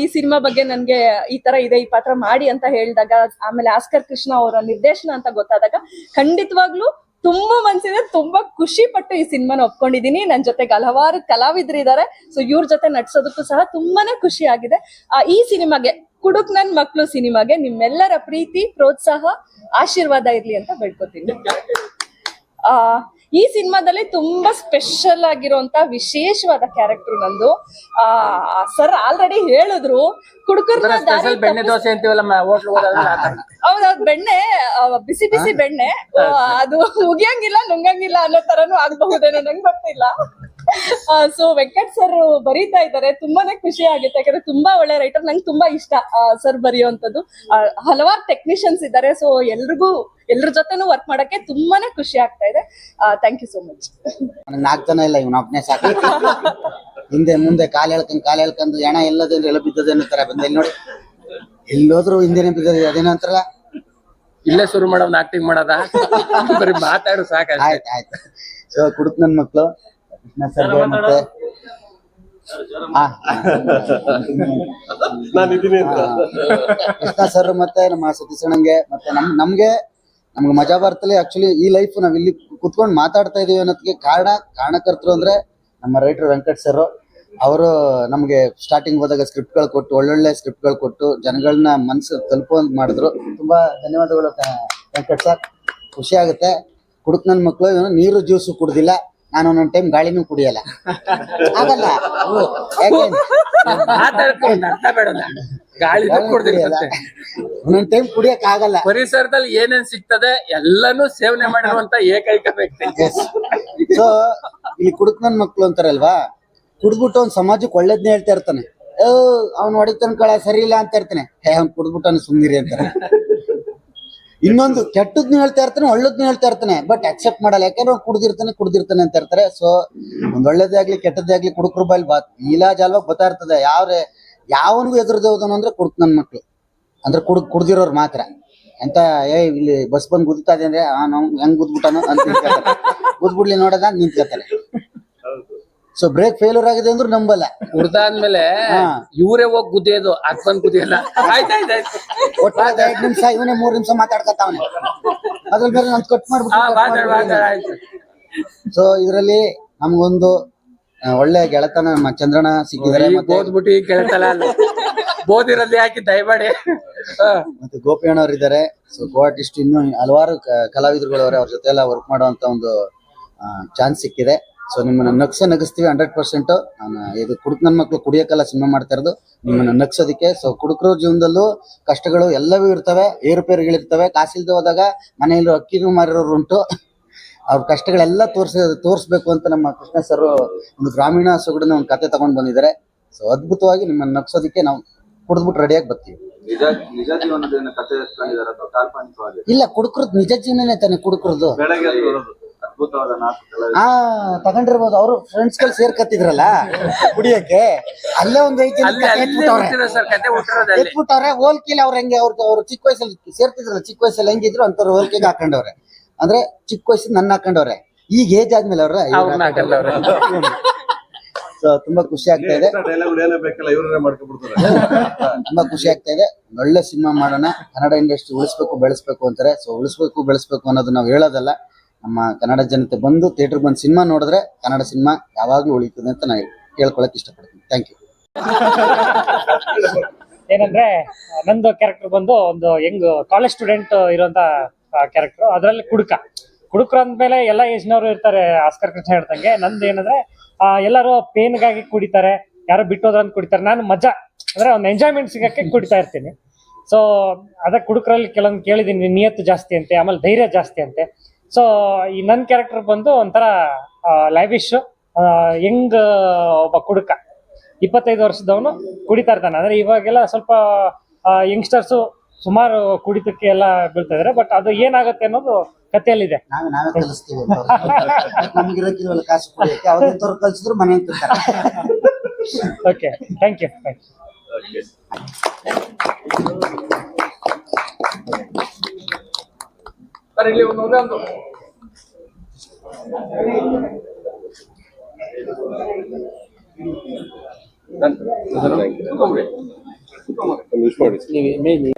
ಈ ಸಿನಿಮಾ ಬಗ್ಗೆ ನನ್ಗೆ ಈ ತರ ಇದೆ, ಈ ಪಾತ್ರ ಮಾಡಿ ಅಂತ ಹೇಳಿದಾಗ, ಆಮೇಲೆ ಆಸ್ಕರ್ ಕೃಷ್ಣ ಅವರ ನಿರ್ದೇಶನ ಅಂತ ಗೊತ್ತಾದಾಗ ಖಂಡಿತವಾಗ್ಲೂ ತುಂಬಾ ಮನ್ಸಿದೆ, ತುಂಬಾ ಖುಷಿ ಪಟ್ಟು ಈ ಸಿನಿಮಾನ ಒಪ್ಕೊಂಡಿದೀನಿ. ನನ್ ಜೊತೆಗೆ ಹಲವಾರು ಕಲಾವಿದ್ರು ಇದ್ದಾರೆ. ಸೊ ಇವ್ರ ಜೊತೆ ನಡ್ಸೋದಕ್ಕೂ ಸಹ ತುಂಬಾನೇ ಖುಷಿ ಆಗಿದೆ. ಈ ಸಿನಿಮಾಗೆ, ಕುಡುಕ್ ನನ್ ಮಕ್ಳು ಸಿನಿಮಾಗೆ ನಿಮ್ಮೆಲ್ಲರ ಪ್ರೀತಿ, ಪ್ರೋತ್ಸಾಹ, ಆಶೀರ್ವಾದ ಇರ್ಲಿ ಅಂತ ಬೇಡ್ಕೊತೀನಿ. ಈ ಸಿನಿಮಾದಲ್ಲಿ ತುಂಬಾ ಸ್ಪೆಷಲ್ ಆಗಿರುವಂತ ವಿಶೇಷವಾದ ಕ್ಯಾರೆಕ್ಟರ್ ನಂದು. ಸರ್ ಆಲ್ರೆಡಿ ಹೇಳಿದ್ರು, ಕುಡುಕರ್ನ ಬೆಣ್ಣೆ ದೋಸೆ ಅಂತೀವಲ್ಲ ಹೌದೌದು, ಬೆಣ್ಣೆ, ಬಿಸಿ ಬಿಸಿ ಬೆಣ್ಣೆ, ಅದು ಉಗಿಯಂಗಿಲ್ಲ ನುಂಗಂಗಿಲ್ಲ ಅನ್ನೋ ತರನು ಆಗಬಹುದೇನೋ, ನಂಗೆ ಗೊತ್ತಿಲ್ಲ. ಸೊ ವೆಂಕಟ್ ಸರ್ ಬರೀತಾ ಇದ್ದಾರೆ, ತುಂಬಾನೇ ಖುಷಿ ಆಗುತ್ತೆ. ಯಾಕಂದ್ರೆ ತುಂಬಾ ಒಳ್ಳೆ ರೈಟರ್, ನಂಗೆ ತುಂಬಾ ಇಷ್ಟ ಸರ್ ಬರೆಯುವಂತದ್ದು. ಹಲವಾರು ಟೆಕ್ನಿಷಿಯನ್ಸ್ ಇದ್ದಾರೆ, ಸೊ ಎಲ್ರ ಜೊತೆನೂ ವರ್ಕ್ ಮಾಡಕ್ಕೆ ತುಂಬಾನೇ ಖುಷಿ ಆಗ್ತಾ ಇದೆ. Thank you so much. 4 ಜನ ಇಲ್ಲ, ಇವನು ಒಬ್ಬನೇ ಸಾಕು. ಹಿಂದೆ ಮುಂದೆ ಕಾಲ್ ಹೇಳ್ಕೊಂಡು ಹೆಣ ಎಲ್ಲದಿಂದ ಎಲ್ಲ ಬಿದ್ದದೆ ಅನ್ನೋ ಬಂದ ಇಲ್ಲಿ ನೋಡಿ, ಎಲ್ಲೋದ್ರು ಹಿಂದೆನೆ ಬಿದ್ದದೆ. ಅದೇನೋ ಅಂತಾರಲ್ಲ, ಇಲ್ಲೇ ಶುರು ಮಾಡೋದು ಆಕ್ಟಿಂಗ್ ಮಾಡೋದ, ಬರೀ ಮಾತಾಡು ಸಾಕ. ಆಯ್ತು. ಸೊ ಕುಡುಕ್ ನನ್ ಮಕ್ಳು ಕೃಷ್ಣ ಸರ್ ಮತ್ತೆ ಕೃಷ್ಣ ಸರ್ ಮತ್ತೆ ನಮ್ಮ ಸತೀಶ್ ಅಣ್ಣಂಗೆ ಮತ್ತೆ ನಮ್ಗೆ ಮಜಾ ಬರ್ತಲೆ. ಆಕ್ಚುಲಿ ಈ ಲೈಫ್ ನಾವ್ ಇಲ್ಲಿ ಕುತ್ಕೊಂಡು ಮಾತಾಡ್ತಾ ಇದೀವಿ ಅನ್ನೋದಕ್ಕೆ ಕಾರಣಕರ್ತರು ಅಂದ್ರೆ ನಮ್ಮ ರೈಟರ್ ವೆಂಕಟ್ ಸರ್. ಅವರು ನಮ್ಗೆ ಸ್ಟಾರ್ಟಿಂಗ್ ಹೋದಾಗ ಸ್ಕ್ರಿಪ್ಟ್ಗಳು ಕೊಟ್ಟು, ಒಳ್ಳೊಳ್ಳೆ ಸ್ಕ್ರಿಪ್ಟ್ಗಳು ಕೊಟ್ಟು ಜನಗಳನ್ನ ಮನ್ಸು ತಲುಪುವಂಗ್ ಮಾಡಿದ್ರು. ತುಂಬಾ ಧನ್ಯವಾದಗಳು ವೆಂಕಟ್ ಸರ್. ಖುಷಿ ಆಗುತ್ತೆ. ಕುಡುಕ್ ನನ್ ಮಕ್ಳು ನೀರು ಜ್ಯೂಸು ಕುಡ್ದಿಲ್ಲ, ನಾನು ಒಂದೊಂದ್ ಟೈಮ್ ಗಾಳಿನೂ ಕುಡಿಯಲ್ಲ, ಆಗಲ್ಲ. ಗಾಳಿ ಒಂದೊಂದ್ ಟೈಮ್ ಕುಡಿಯಕ್ ಆಗಲ್ಲ. ಪರಿಸರದಲ್ಲಿ ಏನೇನ್ ಸಿಗ್ತದೆ ಎಲ್ಲಾನು ಸೇವನೆ ಮಾಡಿರುವಂತ ಏಕೈಕ ವ್ಯಕ್ತಿ. ಸೊ ಇಲ್ಲಿ ಕುಡುಕ್ ನನ್ ಮಕ್ಳು ಅಂತಾರಲ್ವಾ, ಕುಡ್ದ್ಬಿಟ್ಟು ಅವ್ನ್ ಸಮಾಜಕ್ಕೆ ಒಳ್ಳೇದ್ನೇ ಹೇಳ್ತಾ ಇರ್ತಾನೆ. ಅವ್ನ್ ಹೊಡಿತನ ಕಳೆ ಸರಿ ಇಲ್ಲ ಅಂತ ಇರ್ತಾನೆ. ಅವ್ನ್ ಕುಡ್ದ್ಬಿಟ್ಟು ಸುಮ್ನಿರಿ ಅಂತಾರೆ. ಇನ್ನೊಂದು ಕೆಟ್ಟದ್ನು ಹೇಳ್ತಾ ಇರ್ತಾನೆ, ಒಳ್ಳೇದ್ನು ಹೇಳ್ತಾ ಇರ್ತಾನೆ, ಬಟ್ ಅಕ್ಸೆಪ್ಟ್ ಮಾಡಲ್ಲ. ಯಾಕಂದ್ರೆ ಅವ್ನು ಕುಡ್ದಿರ್ತಾನೆ ಅಂತ ಇರ್ತಾರೆ. ಸೊ ಒಂದ್ ಒಳ್ಳೇದೇ ಆಗ್ಲಿ ಕೆಟ್ಟದ್ದೇ ಆಗ್ಲಿ ಕುಡುಕ್ರು ಬಾಯಲ್ಲಿ ನೀಲಾಜಾಲವಾಗಿ ಬರ್ತಾ ಇರ್ತದೆ. ಯಾವನಿಗೂ ಎದುರದೆ ಹೋದನು ಅಂದ್ರೆ ಕುಡುಕ್ ನನ್ ಮಕ್ಳು ಅಂದ್ರೆ ಕುಡ್ದಿರೋರು ಮಾತ್ರ. ಎಂತ ಇಲ್ಲಿ ಬಸ್ ಬಂದ್ ಗುದ್ತಾ ಇದೆ ಅಂದ್ರೆ ನಾವು ಹೆಂಗ್ ಗುದ್ಬಿಟ್ಟಾನು ಅಂತ ಗುದ್ಬಿಡ್ಲಿ ನೋಡೋದ ನಿಂತ್ಕೊತಾರೆ. ಸೊ ಬ್ರೇಕ್ ಫೇಲ್ಯೂರ್ ಆಗಿದೆ ಅಂದ್ರೂ ನಂಬಲ್ಲ. ಕುಡ್ದಾದ್ಮೇಲೆ ಇವರೇ ಹೋಗಿ ಗುದ್ದಿಯೋದು, ಬಂದ್ ಗುದ್ದಿಯಲ್ಲ. ಒಟ್ಟು 5 ನಿಮಿಷ ಇವನೇ 3 ನಿಮಿಷ ಮಾತಾಡ್ಕತಾವನೆ, ಅದ್ರ ಮೇಲೆ ನಾನು ಕಟ್ ಮಾಡ್ಬಿಟ್ಟು. ಸೊ ಇದ್ರಲ್ಲಿ ನಮ್ಗೊಂದು ಒಳ್ಳೆ ಗೆಳತನ ನಮ್ಮ ಚಂದ್ರಣ್ಣ ಸಿಕ್ಕಿದ್ದಾರೆ. ಓದ್ಬಿಟ್ಟು ಗೆಳತನ ಬೋದಿರಲ್ಲಿ ಹಾಕಿ ದಯಮಾಡಿ. ಮತ್ತೆ ಗೋಪಿ ಅಣ್ಣವ್ರು ಇದ್ದಾರೆ. ಸೊ ಕೋ ಆರ್ಟಿಸ್ಟ್ ಇನ್ನು ಹಲವಾರು ಕಲಾವಿದರುಗಳವ್ರೆ, ಅವ್ರ ಜೊತೆ ಎಲ್ಲ ವರ್ಕ್ ಮಾಡುವಂತ ಒಂದು ಚಾನ್ಸ್ ಸಿಕ್ಕಿದೆ. ಸೊ ನಿಮ್ಮನ್ನ ನಗಿಸ್ತೀವಿ 100%. ನಾನು ಇದು ಕುಡುಕ್ ನನ್ ಮಕ್ಳು ಕುಡಿಯಕ್ಕೆಲ್ಲ ಸಿನಿಮಾ ಮಾಡ್ತಾ ಇರೋದು ನಿಮ್ಮನ್ನ ನಗ್ಸೋದಕ್ಕೆ. ಸೊ ಕುಡುಕರ ಜೀವನದಲ್ಲೂ ಕಷ್ಟಗಳು ಎಲ್ಲವೂ ಇರ್ತವೆ, ಏರುಪೇರುಗಳಿರ್ತವೆ. ಕಾಸಿಲ್ದೆ ಹೋದಾಗ ಮನೆಯಲ್ಲಿ ಅಕ್ಕಿನೂ ಮಾರಿರೋರು ಉಂಟು. ಅವ್ರ ಕಷ್ಟಗಳೆಲ್ಲ ತೋರಿಸ್ಬೇಕು ಅಂತ ನಮ್ಮ ಕೃಷ್ಣ ಸರ್ ಒಂದು ಗ್ರಾಮೀಣ ಸೊಗಡಿನ ಒಂದು ಕತೆ ತಗೊಂಡ್ ಬಂದಿದ್ದಾರೆ. ಸೊ ಅದ್ಭುತವಾಗಿ ನಿಮ್ಮನ್ನ ನಗ್ಸೋದಕ್ಕೆ ನಾವು ಕುಡಿದ್ಬಿಟ್ಟು ರೆಡಿಯಾಗಿ ಬರ್ತೀವಿ. ನಿಜ ಜೀವನದ ಕಥೆ ಎತ್ಕೊಂಡಿದ್ದಾರೆ ಅಥವಾ ಕಾಲ್ಪನಿಕವಾಗಿ? ಇಲ್ಲ, ಕುಡುಕ್ರದ್ ನಿಜ ಜೀವನನೇ ತಾನೆ ಕುಡುಕ್ರದ್ದು. ತಗೊಂಡಿರ್ಬೋದು. ಅವರು ಫ್ರೆಂಡ್ಸ್ ಗಳು ಸೇರ್ಕತ್ತಿದ್ರಲ್ಲ ಕುಡಿಯಕ್ಕೆ, ಅಲ್ಲೇ ಒಂದ್ 5 ಜನ ಎತ್ಬಿಟ್ಟವ್ರೆ. ಹೋಲ್ಕಿಲಿ ಅವ್ರ ಹೆಂಗೆ ಅವ್ರು ಚಿಕ್ಕ ವಯಸ್ಸಲ್ಲಿ ಸೇರ್ತಿದ್ರಲ್ಲ, ಚಿಕ್ಕ ವಯಸ್ಸಲ್ಲಿ ಹೆಂಗಿದ್ರು ಅಂತವ್ರು ಹೋಲ್ಕೆಗೆ ಹಾಕೊಂಡವ್ರೆ. ಅಂದ್ರೆ ಚಿಕ್ಕ ವಯಸ್ಸಿನ ನನ್ನ ಹಾಕೊಂಡವ್ರೆ. ಈಗ ಏಜ್ ಆದ್ಮೇಲೆ ಅವ್ರ ಸೊ ತುಂಬಾ ಖುಷಿ ಆಗ್ತಾ ಇದೆ. ತುಂಬಾ ಖುಷಿ ಆಗ್ತಾ ಇದೆ. ಒಳ್ಳೆ ಸಿನಿಮಾ ಮಾಡೋಣ. ಕನ್ನಡ ಇಂಡಸ್ಟ್ರಿ ಉಳಿಸ್ಬೇಕು ಬೆಳೆಸ್ಬೇಕು ಅಂತಾರೆ. ಸೊ ಉಳಿಸ್ಬೇಕು ಬೆಳೆಸ್ಬೇಕು ಅನ್ನೋದು ನಾವು ಹೇಳೋದಲ್ಲ. ನಮ್ಮ ಕನ್ನಡ ಜನತೆ ಬಂದು ಥಿಯೇಟರ್ ಬಂದು ಸಿನಿಮಾ ನೋಡಿದ್ರೆ ಕನ್ನಡ ಸಿನಿಮಾ ಯಾವಾಗ್ಲೂ ಉಳಿತದೆ ಅಂತ ನಾನು ಹೇಳ್ಕೊಳಕ್ ಇಷ್ಟಪಡ್ತೀನಿ. Thank you. ಏನಂದ್ರೆ ನಂದು ಕ್ಯಾರೆಕ್ಟರ್ ಬಂದು ಒಂದು ಯಂಗ್ ಕಾಲೇಜ್ ಸ್ಟೂಡೆಂಟ್ ಇರುವಂತ ಕ್ಯಾರೆಕ್ಟರ್. ಅದರಲ್ಲಿ ಕುಡುಕ್ರು ಅಂದ್ಮೇಲೆ ಎಲ್ಲ ಏಜ್ನವರು ಇರ್ತಾರೆ. ಆಸ್ಕರ್ ಕೃಷ್ಣ ಹೇಳ್ದಂಗೆ ನಂದು ಏನಂದ್ರೆ ಎಲ್ಲರೂ ಪೇನ್ಗಾಗಿ ಕುಡಿತಾರೆ, ಯಾರೋ ಬಿಟ್ಟೋದ್ರಂತ ಕುಡಿತಾರೆ. ನಾನು ಮಜಾ ಅಂದ್ರೆ ಒಂದು ಎಂಜಾಯ್ಮೆಂಟ್ ಸಿಗಕ್ಕೆ ಕುಡಿತಾ ಇರ್ತೀನಿ. ಸೊ ಅದಕ್ಕೆ ಕುಡುಕರಲ್ಲಿ ಕೆಲವೊಂದು ಕೇಳಿದೀನಿ, ನಿಯತ್ತು ಜಾಸ್ತಿ ಅಂತೆ, ಆಮೇಲೆ ಧೈರ್ಯ ಜಾಸ್ತಿ ಅಂತೆ. ಸೊ ಈ ನನ್ನ ಕ್ಯಾರೆಕ್ಟರ್ ಬಂದು ಒಂಥರ ಲೈವಿಶ್ ಯಂಗ್ ಒಬ್ಬ ಕುಡುಕ, 25 ವರ್ಷದವನು ಕುಡಿತಾ ಇರ್ತಾನೆ. ಅಂದ್ರೆ ಇವಾಗೆಲ್ಲ ಸ್ವಲ್ಪ ಯಂಗ್ಸ್ಟರ್ಸು ಸುಮಾರು ಕುಡಿತಕ್ಕೆ ಎಲ್ಲ ಬೀಳ್ತಾ ಇದಾರೆ. ಬಟ್ ಅದು ಏನಾಗುತ್ತೆ ಅನ್ನೋದು ಕಥೆಯಲ್ಲಿದೆ. ನಾವೇ ಕಲಿಸ್ತೀವಿ. ನಮ್ಗಿರಕ್ಕಿಲ್ವಲ್ಲ ಕಾಸು ಕುಡಿಯಕ್ಕೆ, ಅವ್ರ ಕಲ್ಸಿದ್ರು ಮನೆ ಓಕೆ, ಥ್ಯಾಂಕ್ ಯು.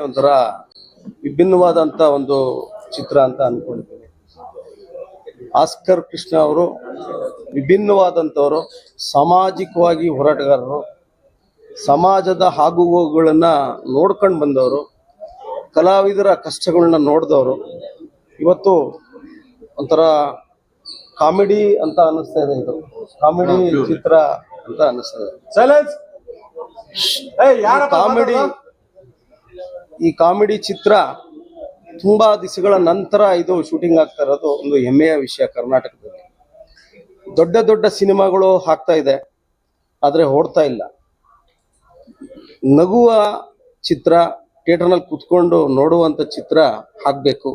ಒಂಥರ ವಿಭಿನ್ನವಾದಂತ ಒಂದು ಚಿತ್ರ ಅಂತ ಅನ್ಕೊಂಡಿದ್ದೀನಿ. ಆಸ್ಕರ್ ಕೃಷ್ಣ ಅವರು ವಿಭಿನ್ನವಾದಂಥವರು, ಸಾಮಾಜಿಕವಾಗಿ ಹೋರಾಟಗಾರರು, ಸಮಾಜದ ಆಗುಹೋಗುಗಳನ್ನ ನೋಡ್ಕೊಂಡು ಬಂದವರು, ಕಲಾವಿದರ ಕಷ್ಟಗಳನ್ನ ನೋಡಿದವರು. ಇವತ್ತು ಒಂಥರ ಕಾಮಿಡಿ ಅಂತ ಅನ್ನಿಸ್ತಾ ಇದೆ. ಇದು ಕಾಮಿಡಿ ಚಿತ್ರ ಅಂತ ಅನ್ನಿಸ್ತಾ ಇದೆ. ಈ ಕಾಮಿಡಿ ಚಿತ್ರ ತುಂಬಾ ದಿವಸಗಳ ನಂತರ ಇದು ಶೂಟಿಂಗ್ ಆಗ್ತಾ ಇರೋದು ಒಂದು ಹೆಮ್ಮೆಯ ವಿಷಯ ಕರ್ನಾಟಕದಲ್ಲಿ. ದೊಡ್ಡ ದೊಡ್ಡ ಸಿನಿಮಾಗಳು ಆಗ್ತಾ ಇದೆ, ಆದರೆ ಓಡ್ತಾ ಇಲ್ಲ. ನಗುವ ಚಿತ್ರ, ಥಿಯೇಟರ್ನಲ್ಲಿ ಕುತ್ಕೊಂಡು ನೋಡುವಂಥ ಚಿತ್ರ ಆಗಬೇಕು.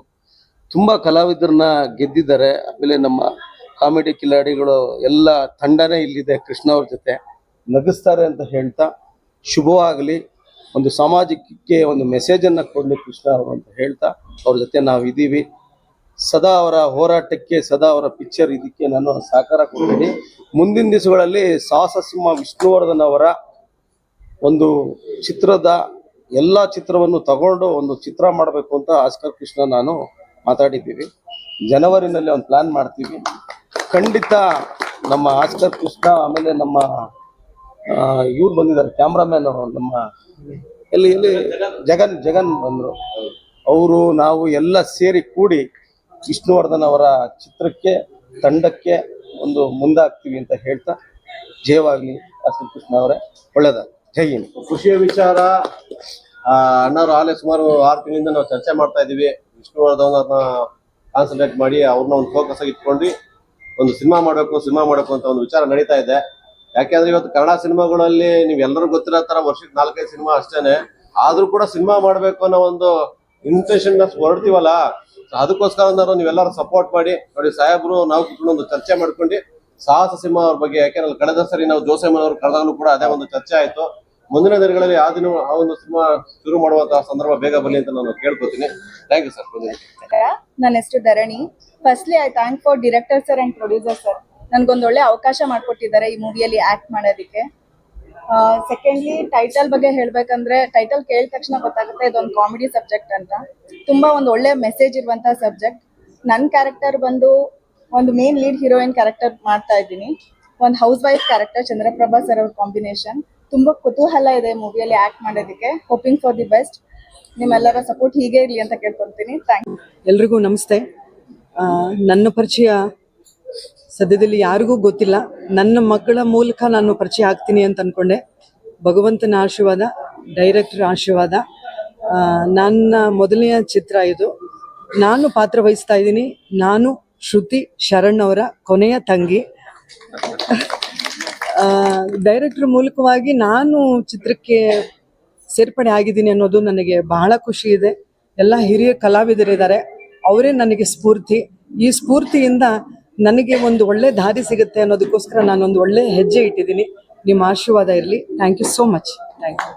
ತುಂಬ ಕಲಾವಿದರನ್ನ ಗೆದ್ದಿದ್ದಾರೆ. ಆಮೇಲೆ ನಮ್ಮ ಕಾಮಿಡಿ ಕಿಲಾಡಿಗಳು ಎಲ್ಲ ತಂಡನೇ ಇಲ್ಲಿದೆ ಕೃಷ್ಣ ಅವ್ರ ಜೊತೆ, ನಗಿಸ್ತಾರೆ ಅಂತ ಹೇಳ್ತಾ ಶುಭವಾಗಲಿ. ಒಂದು ಸಮಾಜಕ್ಕೆ ಒಂದು ಮೆಸೇಜನ್ನು ಕೊಡಲಿ ಕೃಷ್ಣ ಅವರು ಅಂತ ಹೇಳ್ತಾ ಅವ್ರ ಜೊತೆ ನಾವು ಇದ್ದೀವಿ. ಸದಾ ಅವರ ಹೋರಾಟಕ್ಕೆ, ಸದಾ ಅವರ ಪಿಕ್ಚರ್ ಇದಕ್ಕೆ ನಾನು ಸಹಕಾರ ಕೊಡ್ತೀನಿ. ಮುಂದಿನ ದಿವಸಗಳಲ್ಲಿ ಸಾಹಸ ಸಿಂಹ ವಿಷ್ಣುವರ್ಧನ್ ಅವರ ಒಂದು ಚಿತ್ರದ ಎಲ್ಲ ಚಿತ್ರವನ್ನು ತಗೊಂಡು ಒಂದು ಚಿತ್ರ ಮಾಡಬೇಕು ಅಂತ ಆಸ್ಕರ್ ಕೃಷ್ಣ ನಾನು ಮಾತಾಡಿದ್ದೀವಿ. ಜನವರಿನಲ್ಲಿ ಒಂದು ಪ್ಲಾನ್ ಮಾಡ್ತೀವಿ. ಖಂಡಿತ ನಮ್ಮ ಆಸ್ಕರ್ ಕೃಷ್ಣ, ಆಮೇಲೆ ನಮ್ಮ ಇವ್ರು ಬಂದಿದ್ದಾರೆ ಕ್ಯಾಮ್ರಾಮ್ಯಾನ್, ನಮ್ಮ ಎಲ್ಲಿ ಜಗನ್ ಬಂದರು. ಅವರು ನಾವು ಎಲ್ಲ ಸೇರಿ ಕೂಡಿ ವಿಷ್ಣುವರ್ಧನ್ ಅವರ ಚಿತ್ರಕ್ಕೆ, ತಂಡಕ್ಕೆ ಒಂದು ಮುಂದಾಗ್ತೀವಿ ಅಂತ ಹೇಳ್ತಾ ಜಯವಾಗಲಿ ಆಸ್ಕರ್ ಕೃಷ್ಣ ಅವರೇ, ಒಳ್ಳೆಯದಾಗ. ಜೈ ಹಿಂದ್. ಖುಷಿಯ ವಿಚಾರ, ಅಣ್ಣವರು ಆಗಲೇ ಸುಮಾರು 6 ತಿಂಗಳಿಂದ ನಾವು ಚರ್ಚೆ ಮಾಡ್ತಾ ಇದ್ದೀವಿ. ವಿಷ್ಣುವರ್ಧನ್ ಅವ್ರನ್ನ ಕಾನ್ಸಂಟ್ರೇಟ್ ಮಾಡಿ ಅವ್ರನ್ನ ಒಂದು ಫೋಕಸ್ ಆಗಿ ಇಟ್ಕೊಂಡು ಒಂದು ಸಿನಿಮಾ ಮಾಡಬೇಕು ಅಂತ ಒಂದು ವಿಚಾರ ನಡೀತಾ ಇದೆ. ಯಾಕೆಂದ್ರೆ ಇವತ್ತು ಕನ್ನಡ ಸಿನಿಮಾಗಳಲ್ಲಿ ನೀವೆಲ್ಲರೂ ಗೊತ್ತಿರೋ ತರ ವರ್ಷಕ್ಕೆ 4-5 ಸಿನಿಮಾ ಅಷ್ಟೇನೆ, ಆದ್ರೂ ಕೂಡ ಸಿನಿಮಾ ಮಾಡ್ಬೇಕು ಅನ್ನೋ ಒಂದು ಇಂಟೆನ್ಷನ್ ಹೊರಡ್ತೀವಲ್ಲ, ಅದಕ್ಕೋಸ್ಕರ ನೀವೆಲ್ಲರೂ ಸಪೋರ್ಟ್ ಮಾಡಿ. ನೋಡಿ ಸಾಹೇಬ್ರು ನಾವು ಕುತ್ಕೊಂಡು ಒಂದು ಚರ್ಚೆ ಮಾಡ್ಕೊಂಡು ಸಾಹಸ ಸಿಂಹ ಅವ್ರ ಬಗ್ಗೆ, ಯಾಕೆಂದ್ರೆ ಕಳೆದ ಸರಿ ನಾವು ಜೋಸೆಮನ್ ಅವ್ರು ಕಳೆದಾಗಲೂ ಕೂಡ ಅದೇ ಒಂದು ಚರ್ಚೆ ಆಯ್ತು. ಮುಂದಿನ ದಿನಗಳಲ್ಲಿ ಆ ಒಂದು ಸಿನಿಮಾ ಶುರು ಮಾಡುವಂತಹ ಸಂದರ್ಭ ಬೇಗ ಬರಲಿ ಅಂತ ನಾನು ಕೇಳ್ಕೊತೀನಿ. Thank you sir. ನನ್ನ ಹೆಸರು Dharani. Firstly I thank for director sir and producer sir, ನನ್ಗೊಂದು ಒಳ್ಳೆ ಅವಕಾಶ ಮಾಡಿಕೊಟ್ಟಿದ್ದಾರೆ ಈ ಮೂವಿಯಲ್ಲಿ ಆಕ್ಟ್ ಮಾಡೋದಕ್ಕೆ. ಸೆಕೆಂಡ್ಲಿ ಟೈಟಲ್ ಬಗ್ಗೆ ಹೇಳ್ಬೇಕಂದ್ರೆ, ಟೈಟಲ್ ಕೇಳಿದ ತಕ್ಷಣ ಗೊತ್ತಾಗುತ್ತೆ ಇದೊಂದು ಕಾಮಿಡಿ ಸಬ್ಜೆಕ್ಟ್ ಅಂತ. ತುಂಬಾ ಒಂದು ಒಳ್ಳೆ ಮೆಸೇಜ್ ಇರುವಂತಹ ಸಬ್ಜೆಕ್ಟ್. ನನ್ನ ಕ್ಯಾರೆಕ್ಟರ್ ಬಂದು ಒಂದು ಮೇನ್ ಲೀಡ್ ಹೀರೋಯಿನ್ ಕ್ಯಾರೆಕ್ಟರ್ ಮಾಡ್ತಾ ಇದ್ದೀನಿ. ಒಂದು housewife character, Chandraprabha sir ಅವ್ರ ಕಾಂಬಿನೇಷನ್. ತುಂಬಾ ಕುತೂಹಲ ಇದೆ ಮೂವಿಯಲ್ಲಿ ಆಕ್ಟ್ ಮಾಡೋದಕ್ಕೆ. Hoping for the best. ನಿಮ್ಮೆಲ್ಲರ ಸಪೋರ್ಟ್ ಹೀಗೆ ಇರಲಿ ಅಂತ ಕೇಳ್ಕೊತೀನಿ. Thank you. ಎಲ್ರಿಗೂ ನಮಸ್ತೆ. ನನ್ನ ಪರಿಚಯ ಸದ್ಯದಲ್ಲಿ ಯಾರಿಗೂ ಗೊತ್ತಿಲ್ಲ. ನನ್ನ ಮಕ್ಕಳ ಮೂಲಕ ನಾನು ಪರಿಚಯ ಆಗ್ತೀನಿ ಅಂತ ಅನ್ಕೊಂಡೆ. ಭಗವಂತನ ಆಶೀರ್ವಾದ, ಡೈರೆಕ್ಟರ್ ಆಶೀರ್ವಾದ. ನನ್ನ ಮೊದಲನೆಯ ಚಿತ್ರ ಇದು. ನಾನು ಪಾತ್ರ ವಹಿಸ್ತಾ ಇದ್ದೀನಿ. ನಾನು ಶ್ರುತಿ ಶರಣ್ ಅವರ ಕೊನೆಯ ತಂಗಿ. ಡೈರೆಕ್ಟರ್ ಮೂಲಕವಾಗಿ ನಾನು ಚಿತ್ರಕ್ಕೆ ಸೇರ್ಪಡೆ ಆಗಿದ್ದೀನಿ ಅನ್ನೋದು ನನಗೆ ಬಹಳ ಖುಷಿ ಇದೆ. ಎಲ್ಲ ಹಿರಿಯ ಕಲಾವಿದರಿದ್ದಾರೆ, ಅವರೇ ನನಗೆ ಸ್ಫೂರ್ತಿ. ಈ ಸ್ಫೂರ್ತಿಯಿಂದ ನನಗೆ ಒಂದು ಒಳ್ಳೆ ದಾರಿ ಸಿಗುತ್ತೆ ಅನ್ನೋದಕ್ಕೋಸ್ಕರ ನಾನೊಂದು ಒಳ್ಳೆ ಹೆಜ್ಜೆ ಇಟ್ಟಿದ್ದೀನಿ. ನಿಮ್ಮ ಆಶೀರ್ವಾದ ಇರಲಿ. Thank you so much. Thank you.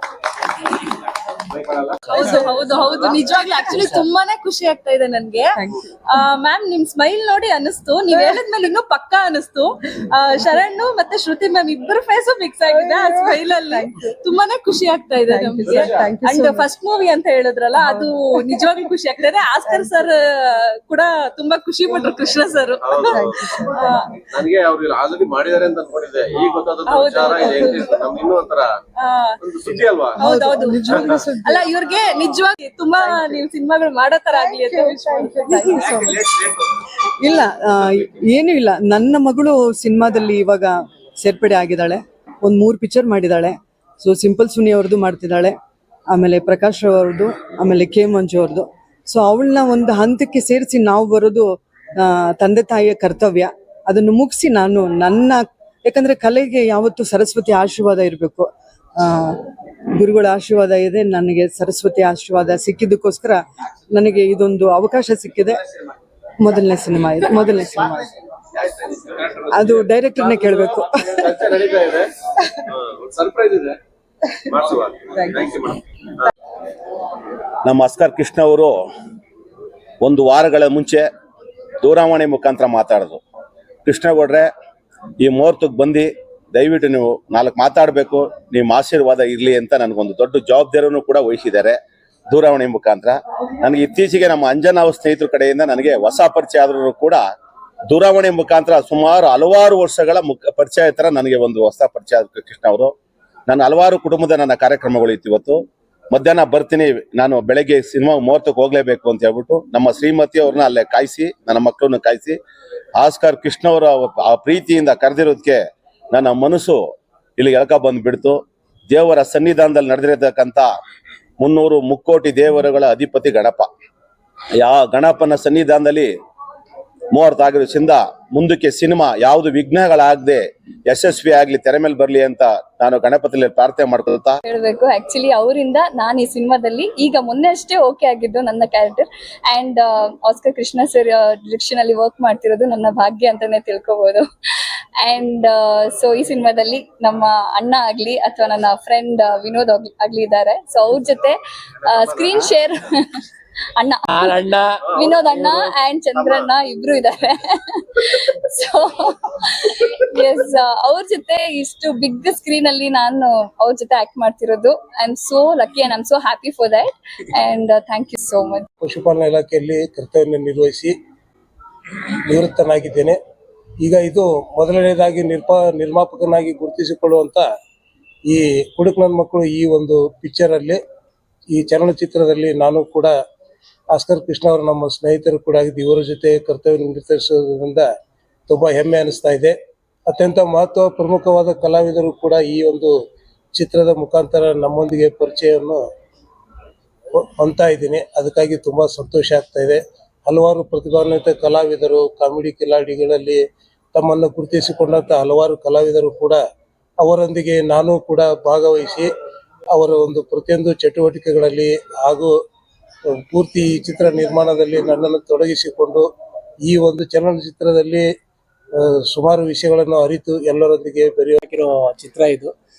ಹೌದು ನಿಜವಾಗ್ಲೂ ಆಕ್ಚುಲಿ ತುಂಬಾನೇ ಖುಷಿ ಆಗ್ತಾ ಇದೆ ನನ್ಗೆ. ಮ್ಯಾಮ್ ನಿಮ್ ಸ್ಮೈಲ್ ನೋಡಿ ಅನಿಸ್ತು, ನೀವ್ ಹೇಳಿದ್ಮೇಲೆ ಇನ್ನೂ ಪಕ್ಕಾ ಅನಿಸ್ತು. ಶರಣ್ ಮತ್ತೆ ಶ್ರುತಿ ಮ್ಯಾಮ್ ಇಬ್ಬರು ಫೇಸು ಫಿಕ್ಸ್ ಆಗಿದೆ ಆ ಸ್ಮೈಲ್ ಅಲ್ಲಿ. ತುಂಬಾನೇ ಖುಷಿ ಆಗ್ತಾ ಇದೆ ನಮ್ಗೆ. ಅಂಡ್ ಫಸ್ಟ್ ಮೂವಿ ಅಂತ ಹೇಳಿದ್ರಲ್ಲ, ಅದು ನಿಜವಾಗ್ಲೂ ಖುಷಿ ಆಗ್ತಾ ಇದೆ. ಆಸ್ಕರ್ ಸರ್ ಕೂಡ ತುಂಬಾ ಖುಷಿ ಪಟ್ರು, ಕೃಷ್ಣ ಸರ್. ನನಗೆ ಅವ್ರು ಆಲ್ರೆಡಿ ಮಾಡಿದ್ದಾರೆ ಅಂತ ಅನ್ಕೊಂಡಿದ್ದೆ, ಈಗ ಗೊತ್ತಾದ ವಿಚಾರ ಇದೆ. ಇನ್ನೂ ಒಂಥರ ಒಂದು ಸುದ್ದಿ ಅಲ್ವಾ? ಹೌದೌದು, ಅಲ್ಲ ಇವ್ರಿಗೆ ನಿಜವಾಗಿ ತುಂಬಾ ನೀವು ಸಿನಿಮಾಗಳು ಮಾಡೋ ತರ ಆಗ್ಲಿ ಅಂತ ಇಲ್ಲ, ಏನೂ ಇಲ್ಲ. ನನ್ನ ಮಗಳು ಸಿನಿಮಾದಲ್ಲಿ ಇವಾಗ ಸೇರ್ಪಡೆ ಆಗಿದ್ದಾಳೆ. ಒಂದು 3 ಪಿಕ್ಚರ್ ಮಾಡಿದ್ದಾಳೆ. ಸೊ ಸಿಂಪಲ್ ಸುನಿ ಅವ್ರದ್ದು ಮಾಡ್ತಿದ್ದಾಳೆ, ಆಮೇಲೆ ಪ್ರಕಾಶ್ ಅವ್ರದ್ದು, ಆಮೇಲೆ ಕೆ ಮಂಜು ಅವ್ರದ್ದು. ಸೊ ಅವಳನ್ನ ಒಂದು ಹಂತಕ್ಕೆ ಸೇರಿಸಿ ನಾವು ಬರೋದು ತಂದೆ ತಾಯಿಯ ಕರ್ತವ್ಯ. ಅದನ್ನು ಮುಗಿಸಿ ನಾನು ಯಾಕಂದ್ರೆ ಕಲೆಗೆ ಯಾವತ್ತು ಸರಸ್ವತಿ ಆಶೀರ್ವಾದ ಇರಬೇಕು. ಗುರುಗಳ ಆಶೀರ್ವಾದ ಇದೆ, ನನಗೆ ಸರಸ್ವತಿ ಆಶೀರ್ವಾದ ಸಿಕ್ಕಿದ್ದಕ್ಕೋಸ್ಕರ ನನಗೆ ಇದೊಂದು ಅವಕಾಶ ಸಿಕ್ಕಿದೆ. ಮೊದಲನೇ ಸಿನಿಮಾ ಇದು, ಮೊದಲನೇ ಸಿನಿಮಾ. ಅದು ಡೈರೆಕ್ಟರ್ನೇ ಕೇಳಬೇಕು. ನಮ್ಮ ಆಸ್ಕರ್ ಕೃಷ್ಣ ಅವರು 1 ವಾರಗಳ ಮುಂಚೆ ದೂರವಾಣಿ ಮುಖಾಂತರ ಮಾತಾಡೋದು, ಕೃಷ್ಣಗೌಡ್ರೆ ಈ ಮುಹೂರ್ತಕ್ಕೆ ಬಂದು ದಯವಿಟ್ಟು ನೀವು 4 ಮಾತಾಡಬೇಕು, ನಿಮ್ಮ ಆಶೀರ್ವಾದ ಇರಲಿ ಅಂತ ನನಗೊಂದು ದೊಡ್ಡ ಜವಾಬ್ದಾರಿಯನ್ನು ಕೂಡ ವಹಿಸಿದ್ದಾರೆ ದೂರವಾಣಿ ಮುಖಾಂತರ. ನನಗೆ ಇತ್ತೀಚೆಗೆ ನಮ್ಮ ಅಂಜನಾ ಸ್ನೇಹಿತರ ಕಡೆಯಿಂದ ನನಗೆ ಹೊಸ ಪರಿಚಯ ಆದರೂ ಕೂಡ ದೂರವಾಣಿ ಮುಖಾಂತರ ಸುಮಾರು ಹಲವಾರು ವರ್ಷಗಳ ಪರಿಚಯ ಥರ ನನಗೆ ಒಂದು ಹೊಸ ಪರಿಚಯ ಆದ ಕೃಷ್ಣ ಅವರು. ನಾನು ಹಲವಾರು ಕುಟುಂಬದ ನನ್ನ ಕಾರ್ಯಕ್ರಮಗಳು ಇತ್ತು. ಇವತ್ತು ಮಧ್ಯಾಹ್ನ ಬರ್ತೀನಿ, ನಾನು ಬೆಳಗ್ಗೆ ಸಿನಿಮಾ ಮುಹೂರ್ತಕ್ಕೆ ಹೋಗ್ಲೇಬೇಕು ಅಂತ ಹೇಳ್ಬಿಟ್ಟು ನಮ್ಮ ಶ್ರೀಮತಿ ಅವ್ರನ್ನ ಅಲ್ಲೇ ಕಾಯಿಸಿ, ನನ್ನ ಮಕ್ಕಳನ್ನ ಕಾಯಿಸಿ ಆಸ್ಕರ್ ಕೃಷ್ಣ ಅವರ ಆ ಪ್ರೀತಿಯಿಂದ ಕರೆದಿರೋದಕ್ಕೆ ನನ್ನ ಮನಸ್ಸು ಇಲ್ಲಿ ಎಳ್ಕ ಬಂದ್ಬಿಡ್ತು. ದೇವರ ಸನ್ನಿಧಾನದಲ್ಲಿ ನಡೆದಿರತಕ್ಕಂಥ 300 ಮುಕ್ಕೋಟಿ ದೇವರುಗಳ ಅಧಿಪತಿ ಗಣಪ. ಗಣಪನ ಸನ್ನಿಧಾನದಲ್ಲಿ ಮುಹೂರ್ತ ಆಗಿರೋದ್ರಿಂದ ಮುಂದಕ್ಕೆ ಸಿನಿಮಾ ಯಾವುದು ವಿಘ್ನಗಳಾಗದೆ ಯಶಸ್ವಿ ಆಗ್ಲಿ, ತೆರೆ ಮೇಲೆ ಬರ್ಲಿ ಅಂತ ನಾನು ಗಣಪತಿಯಲ್ಲಿ ಪ್ರಾರ್ಥನೆ ಮಾಡ್ಕೊಳ್ತಾ ಹೇಳ್ಬೇಕು. ಆಕ್ಚುಲಿ ಅವರಿಂದ ನಾನು ಈ ಸಿನಿಮಾದಲ್ಲಿ ಈಗ ಮೊನ್ನೆ ಅಷ್ಟೇ ಓಕೆ ಆಗಿದ್ದು ನನ್ನ character. And Oscar Krishna sir direction ಅಲ್ಲಿ ವರ್ಕ್ ಮಾಡ್ತಿರೋದು ನನ್ನ ಭಾಗ್ಯ ಅಂತಾನೆ ತಿಳ್ಕೊಬಹುದು. ಅಂಡ್ ಸೊ ಈ ಸಿನಿಮಾದಲ್ಲಿ ನಮ್ಮ ಅಣ್ಣ ಆಗ್ಲಿ ಅಥವಾ ನನ್ನ ಫ್ರೆಂಡ್ ವಿನೋದ್ ಆಗ್ಲಿ ಇದ್ದಾರೆ. ಸೊ ಅವ್ರ ಜೊತೆ ಸ್ಕ್ರೀನ್ ಶೇರ್ ಅಣ್ಣ ವಿನೋದ್ ಅಣ್ಣ ಅಂಡ್ ಚಂದ್ರಣ್ಣ ಇಬ್ರು ಇದ್ದಾರೆ. ಸೊ ಎಸ್, ಅವ್ರ ಜೊತೆ ಇಷ್ಟು ಬಿಗ್ ಸ್ಕ್ರೀನ್ ಅಲ್ಲಿ ನಾನು ಅವ್ರ ಜೊತೆ ಆಕ್ಟ್ ಮಾಡ್ತಿರೋದು. I am so lucky and I am so happy for that. And thank you so much. ಪಶುಪಾಲನಾ ಇಲಾಖೆಯಲ್ಲಿ ಕರ್ತವ್ಯ ನಿರ್ವಹಿಸಿ ನಿವೃತ್ತನಾಗಿದ್ದೇನೆ. ಈಗ ಇದು ಮೊದಲನೇದಾಗಿ ನಿರ್ಮಾಪಕನಾಗಿ ಗುರುತಿಸಿಕೊಳ್ಳುವಂತ ಈ ಕುಡುಕ್ ನನ್ನ ಮಕ್ಕಳು ಈ ಒಂದು ಪಿಕ್ಚರ್ ಅಲ್ಲಿ, ಈ ಚಲನಚಿತ್ರದಲ್ಲಿ ನಾನು ಕೂಡ ಆಸ್ಕರ್ ಕೃಷ್ಣ ಅವರು ನಮ್ಮ ಸ್ನೇಹಿತರು ಕೂಡ ಆಗಿದ್ದು, ಇವರ ಜೊತೆ ಕರ್ತವ್ಯ ನಿರ್ವಹಿಸೋದ್ರಿಂದ ತುಂಬಾ ಹೆಮ್ಮೆ ಅನಿಸ್ತಾ ಇದೆ. ಅತ್ಯಂತ ಪ್ರಮುಖವಾದ ಕಲಾವಿದರು ಕೂಡ ಈ ಒಂದು ಚಿತ್ರದ ಮುಖಾಂತರ ನಮ್ಮೊಂದಿಗೆ ಪರಿಚಯವನ್ನು ಹೊಂದ್ತಾ ಇದ್ದೀನಿ. ಅದಕ್ಕಾಗಿ ತುಂಬಾ ಸಂತೋಷ ಆಗ್ತಾ ಇದೆ. ಹಲವಾರು ಪ್ರತಿಭಾನ್ವಿತ ಕಲಾವಿದರು, ಕಾಮಿಡಿ ಕಿಲಾಡಿಗಳಲ್ಲಿ ತಮ್ಮನ್ನು ಗುರುತಿಸಿಕೊಂಡಂತ ಹಲವಾರು ಕಲಾವಿದರು ಕೂಡ ಅವರೊಂದಿಗೆ ನಾನು ಕೂಡ ಭಾಗವಹಿಸಿ ಅವರ ಒಂದು ಪ್ರತಿಯೊಂದು ಚಟುವಟಿಕೆಗಳಲ್ಲಿ ಹಾಗೂ ಪೂರ್ತಿ ಈ ಚಿತ್ರ ನಿರ್ಮಾಣದಲ್ಲಿ ನನ್ನನ್ನು ತೊಡಗಿಸಿಕೊಂಡು ಈ ಒಂದು ಚಲನಚಿತ್ರದಲ್ಲಿ ಸುಮಾರು ವಿಷಯಗಳನ್ನು ಅರಿತು ಎಲ್ಲರೊಂದಿಗೆ ಬೆರೆಯುವ ಚಿತ್ರ ಇದು.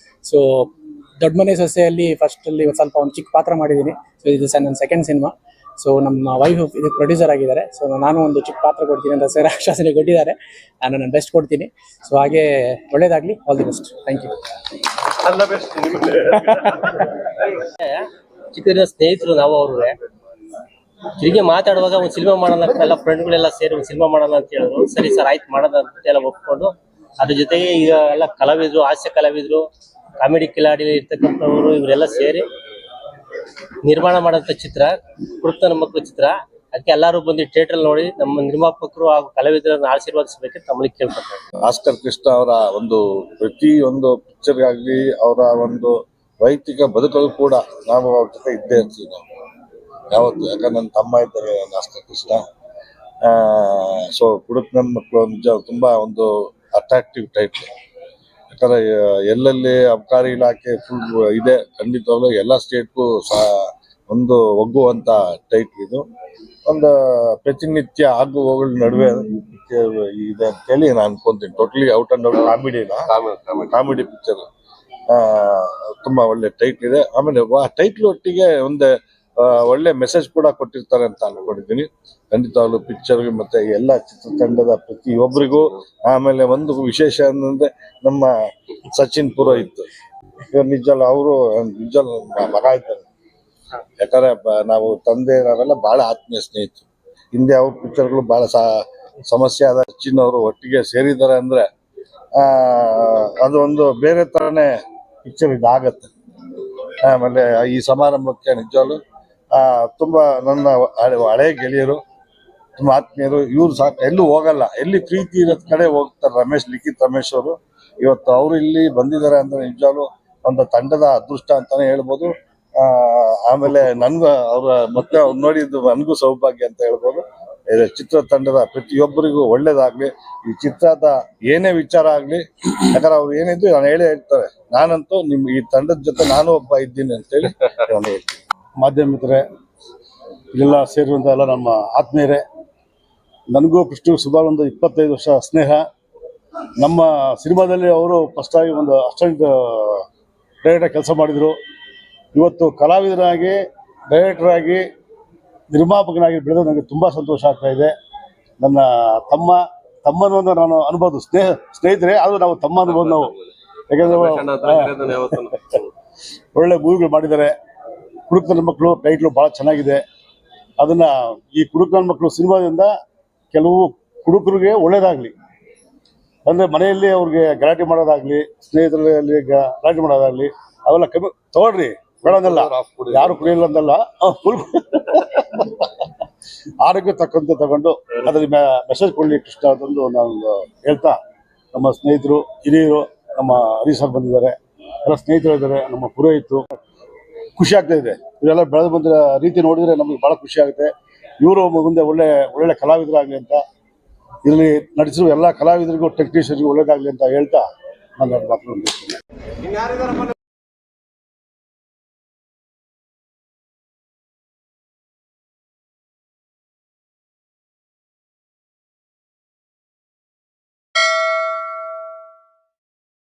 ಸೊ ದೊಡ್ಡ ಮನೆ ಸೊಸೆಯಲ್ಲಿ ಫಸ್ಟ್ ಅಲ್ಲಿ ಸ್ವಲ್ಪ ಒಂದು ಚಿಕ್ಕ ಪಾತ್ರ ಮಾಡಿದ್ದೀನಿ. ಸೊ ಇದು ನನ್ನ ಸೆಕೆಂಡ್ ಸಿನಿಮಾ. ಸೊ ನಮ್ಮ ವೈಫ್ ಇದು ಪ್ರೊಡ್ಯೂಸರ್ ಆಗಿದ್ದಾರೆ. ಸೊ ನಾನು ಒಂದು ಚಿಕ್ಕ ಪಾತ್ರ ಕೊಡ್ತೀನಿ ಅಂತ ಸರ್ ಆಶ್ವಾಸನೆ ಕೊಟ್ಟಿದ್ದಾರೆ. ನಾನು ನನ್ನ ಬೆಸ್ಟ್ ಕೊಡ್ತೀನಿ. ಸೊ ಹಾಗೆ ಒಳ್ಳೇದಾಗ್ಲಿ. All the best. Thank you. ಚಿಕ್ಕ ಸ್ನೇಹಿತರು ನಾವು ಅವ್ರಿಗೆ ತಿರುಗಿ ಮಾತಾಡುವಾಗ ಒಂದು ಸಿನಿಮಾ ಮಾಡೋಣ ಎಲ್ಲ ಫ್ರೆಂಡ್ಗಳೆಲ್ಲ ಸೇರಿ ಒಂದು ಸಿನಿಮಾ ಮಾಡೋಣ ಅಂತ ಹೇಳಿದ್ರು. ಸರಿ ಸರ್ ಆಯ್ತು ಮಾಡೋಣ ಅಂತೆಲ್ಲ ಒಪ್ಕೊಂಡು, ಅದ್ರ ಜೊತೆಗೆ ಈಗ ಎಲ್ಲ ಕಲಾವಿದರು, ಹಾಸ್ಯ ಕಲಾವಿದರು, ಕಾಮಿಡಿ ಕಿಲಾಡಿ ಇರ್ತಕ್ಕಂಥವ್ರು ಇವರೆಲ್ಲ ಸೇರಿ ನಿರ್ಮಾಣ ಮಾಡೋಂಥ ಚಿತ್ರ ಕುಡುಕ್ ನನ್ನ ಮಕ್ಕಳು ಚಿತ್ರ. ಅದಕ್ಕೆ ಎಲ್ಲರೂ ಬಂದು ಥಿಯೇಟರ್ ನೋಡಿ ನಮ್ಮ ನಿರ್ಮಾಪಕರು ಹಾಗೂ ಕಲಾವಿದರನ್ನು ಆಶೀರ್ವಾದಿಸಬೇಕೆ ತಮ್ಮಲ್ಲಿ ಕೇಳ್ಕೊತಾರೆ. ಆಸ್ಕರ್ ಕೃಷ್ಣ ಅವರ ಒಂದು ಪ್ರತಿಯೊಂದು ಪಿಕ್ಚರ್ ಆಗಲಿ, ಅವರ ಒಂದು ವೈಯಕ್ತಿಕ ಬದುಕಲು ಕೂಡ ನಾವು ಅವ್ರ ಜೊತೆ ಇದ್ದೇ ಇರ್ತೀವಿ ನಾವು ಯಾವತ್ತು. ಯಾಕಂದ್ರೆ ನನ್ನ ತಮ್ಮ ಇದ್ದಾರೆ ಆಸ್ಕರ್ ಕೃಷ್ಣ. ಸೊ ಕುಡುಕ್ ನನ್ನ ಮಕ್ಕಳು ನಿಜ ತುಂಬಾ ಒಂದು ಅಟ್ರಾಕ್ಟಿವ್ ಟೈಟ್ಲ್. ಯಾಕಂದ್ರೆ ಎಲ್ಲೆಲ್ಲಿ ಅಬಕಾರಿ ಇಲಾಖೆ ಫುಲ್ ಇದೆ, ಖಂಡಿತವಾಗ್ಲೂ ಎಲ್ಲ ಸ್ಟೇಟ್ಗೂ ಸಹ ಒಂದು ಒಗ್ಗುವಂತ ಟೈಟ್ಲ್ ಇದು. ಒಂದು ಪ್ರತಿನಿತ್ಯ ಆಗು ಹೋಗಳ ನಡುವೆ ಇದೆ ಅಂತೇಳಿ ನಾನು ಅನ್ಕೊಂತೀನಿ. Totally out and out comedy picture. ತುಂಬಾ ಒಳ್ಳೆ ಟೈಟ್ಲ್ ಇದೆ. ಆಮೇಲೆ ಟೈಟ್ಲ್ ಒಟ್ಟಿಗೆ ಒಂದು ಒಳ್ಳೆ ಮೆಸೇಜ್ ಕೂಡ ಕೊಟ್ಟಿರ್ತಾರೆ ಅಂತ ಅನ್ಕೊಂಡಿದ್ದೀನಿ. ಖಂಡಿತವಾಗ್ಲೂ ಪಿಕ್ಚರ್ಗೆ ಮತ್ತೆ ಎಲ್ಲ ಚಿತ್ರತಂಡದ ಪ್ರತಿಯೊಬ್ಬರಿಗೂ. ಆಮೇಲೆ ಒಂದು ವಿಶೇಷ ಅಂದ್ರೆ ನಮ್ಮ ಸಚಿನ್ ಪುರೋಹಿತ್ ನಿಜಲ್ಲ, ಅವರು ನಿಜಲ್ಲ ಮಗ ಇದ್ದಾರೆ. ಯಾಕಂದ್ರೆ ನಾವು ತಂದೆ ನಾವೆಲ್ಲ ಬಹಳ ಆತ್ಮೀಯ ಸ್ನೇಹಿತರು. ಹಿಂದೆ ಅವ್ರ ಪಿಕ್ಚರ್ಗಳು ಬಹಳ ಸಮಸ್ಯೆ ಆದ ಸಚಿನ್ ಅವರು ಒಟ್ಟಿಗೆ ಸೇರಿದ್ದಾರೆ ಅಂದ್ರೆ ಅದು ಒಂದು ಬೇರೆ ತರನೇ ಪಿಕ್ಚರ್ ಇದಾಗತ್ತೆ. ಆಮೇಲೆ ಈ ಸಮಾರಂಭಕ್ಕೆ ನಿಜವಾಗ್ಲು ತುಂಬಾ ನನ್ನ ಹಳೆ ಗೆಳೆಯರು, ತುಂಬಾ ಆತ್ಮೀಯರು. ಇವ್ರು ಸಾಕು ಎಲ್ಲೂ ಹೋಗಲ್ಲ, ಎಲ್ಲಿ ಪ್ರೀತಿ ಇರೋದ್ ಕಡೆ ಹೋಗ್ತಾರೆ. ಲಿಖಿತ್ ರಮೇಶ್ ಅವರು ಇವತ್ತು ಅವರು ಇಲ್ಲಿ ಬಂದಿದ್ದಾರೆ ಅಂದ್ರೆ ನಿಜವಾಗ್ಲು ಒಂದು ತಂಡದ ಅದೃಷ್ಟ ಅಂತಾನೆ ಹೇಳ್ಬೋದು. ಆಮೇಲೆ ನನ್ಗೂ ಅವ್ರ ಮತ್ತೆ ಅವ್ರು ನೋಡಿದ್ದು ನನಗೂ ಸೌಭಾಗ್ಯ ಅಂತ ಹೇಳ್ಬೋದು. ಚಿತ್ರತಂಡದ ಪ್ರತಿಯೊಬ್ಬರಿಗೂ ಒಳ್ಳೇದಾಗ್ಲಿ. ಈ ಚಿತ್ರದ ಏನೇ ವಿಚಾರ ಆಗ್ಲಿ, ಯಾಕಂದ್ರೆ ಅವ್ರು ಏನಿದ್ರು ನಾನು ಹೇಳೇ ಹೇಳ್ತಾರೆ, ನಾನಂತೂ ನಿಮ್ ಈ ತಂಡದ ಜೊತೆ ನಾನು ಒಬ್ಬ ಇದ್ದೀನಿ ಅಂತೇಳಿ ನಾನು ಹೇಳ್ತೀನಿ. ಮಾಧ್ಯಮ ಮಿತ್ರರೇ, ಇಲ್ಲೆಲ್ಲ ಸೇರಿರುವಂಥ ಎಲ್ಲ ನಮ್ಮ ಆತ್ಮೀಯರೇ, ನನಗೂ ಕೃಷ್ಣಗೂ ಸುಮಾರು ಒಂದು 25 ವರ್ಷ ಸ್ನೇಹ. ನಮ್ಮ ಸಿನಿಮಾದಲ್ಲಿ ಅವರು ಫಸ್ಟ್ ಆಗಿ ಒಂದು ಅಸಿಸ್ಟೆಂಟ್ ಡೈರೆಕ್ಟರ್ ಕೆಲಸ ಮಾಡಿದರು. ಇವತ್ತು ಕಲಾವಿದರಾಗಿ, ಡೈರೆಕ್ಟರ್ ಆಗಿ, ನಿರ್ಮಾಪಕನಾಗಿ ಬೆಳೆದು ನನಗೆ ತುಂಬ ಸಂತೋಷ ಆಗ್ತಾ ಇದೆ. ನನ್ನ ತಮ್ಮನ ನಾನು ಅನ್ಬೋದು, ಸ್ನೇಹಿತರೆ ಆದರೂ ನಾವು ತಮ್ಮ ಅನ್ಬೋದು ನಾವು. ಯಾಕೆಂದರೆ ಒಳ್ಳೆ ಮೂವಿಗಳು ಮಾಡಿದ್ದಾರೆ. ಕುಡುಕ್ ನನ್ನ ಮಕ್ಕಳು ಟೈಟ್ಲು ಭಾಳ ಚೆನ್ನಾಗಿದೆ. ಅದನ್ನ ಈ ಕುಡುಕ್ ನನ್ನ ಮಕ್ಕಳು ಸಿನಿಮಾದಿಂದ ಕೆಲವು ಕುಡುಕರಿಗೆ ಒಳ್ಳೇದಾಗ್ಲಿ, ಅಂದ್ರೆ ಮನೆಯಲ್ಲಿ ಅವ್ರಿಗೆ ಗಲಾಟೆ ಮಾಡೋದಾಗ್ಲಿ, ಸ್ನೇಹಿತರಲ್ಲಿ ಗಲಾಟೆ ಮಾಡೋದಾಗ್ಲಿ ಅವೆಲ್ಲ ಕಮ್ಮಿ ತಗೊಳ್ರಿ, ಬೇಡಂದಲ್ಲ, ಯಾರು ಕುಡಿಯಲ್ಲ ಅಂದಲ್ಲ, ಫುಲ್ ಆರೋಗ್ಯ ತಕ್ಕಂತೆ ತಗೊಂಡು ಅದ್ರಲ್ಲಿ ಮೆಸೇಜ್ ಕೊಡ್ಲಿ ಕೃಷ್ಣ ಅಂತಂದು ನಾನು ಹೇಳ್ತಾ, ನಮ್ಮ ಸ್ನೇಹಿತರು ಹಿರಿಯರು ನಮ್ಮ ಹರೀಶ್ ಬಂದಿದ್ದಾರೆ, ಎಲ್ಲ ಸ್ನೇಹಿತರು ಇದ್ದಾರೆ, ನಮ್ಮ ಪುರೋಹಿತರು. ಖುಷಿ ಆಗ್ತಾ ಇದೆ. ಇವರೆಲ್ಲ ಬೆಳೆದು ಬಂದ ರೀತಿ ನೋಡಿದ್ರೆ ನಮಗೆ ಬಹಳ ಖುಷಿ ಆಗುತ್ತೆ. ಇವರು ಮುಂದೆ ಒಳ್ಳೆ ಕಲಾವಿದರಾಗಲಿ ಅಂತ ಇದರಲ್ಲಿ ನಟಿಸಿರುವ ಎಲ್ಲ ಕಲಾವಿದರಿಗೂ ಟೆಕ್ನಿಷಿಯನ್ಗೂ ಒಳ್ಳೇದಾಗಲಿ ಅಂತ ಹೇಳ್ತಾ ನನ್ನ ಮಾತನ್ನು ಮುಗಿಸ್ತೇನೆ.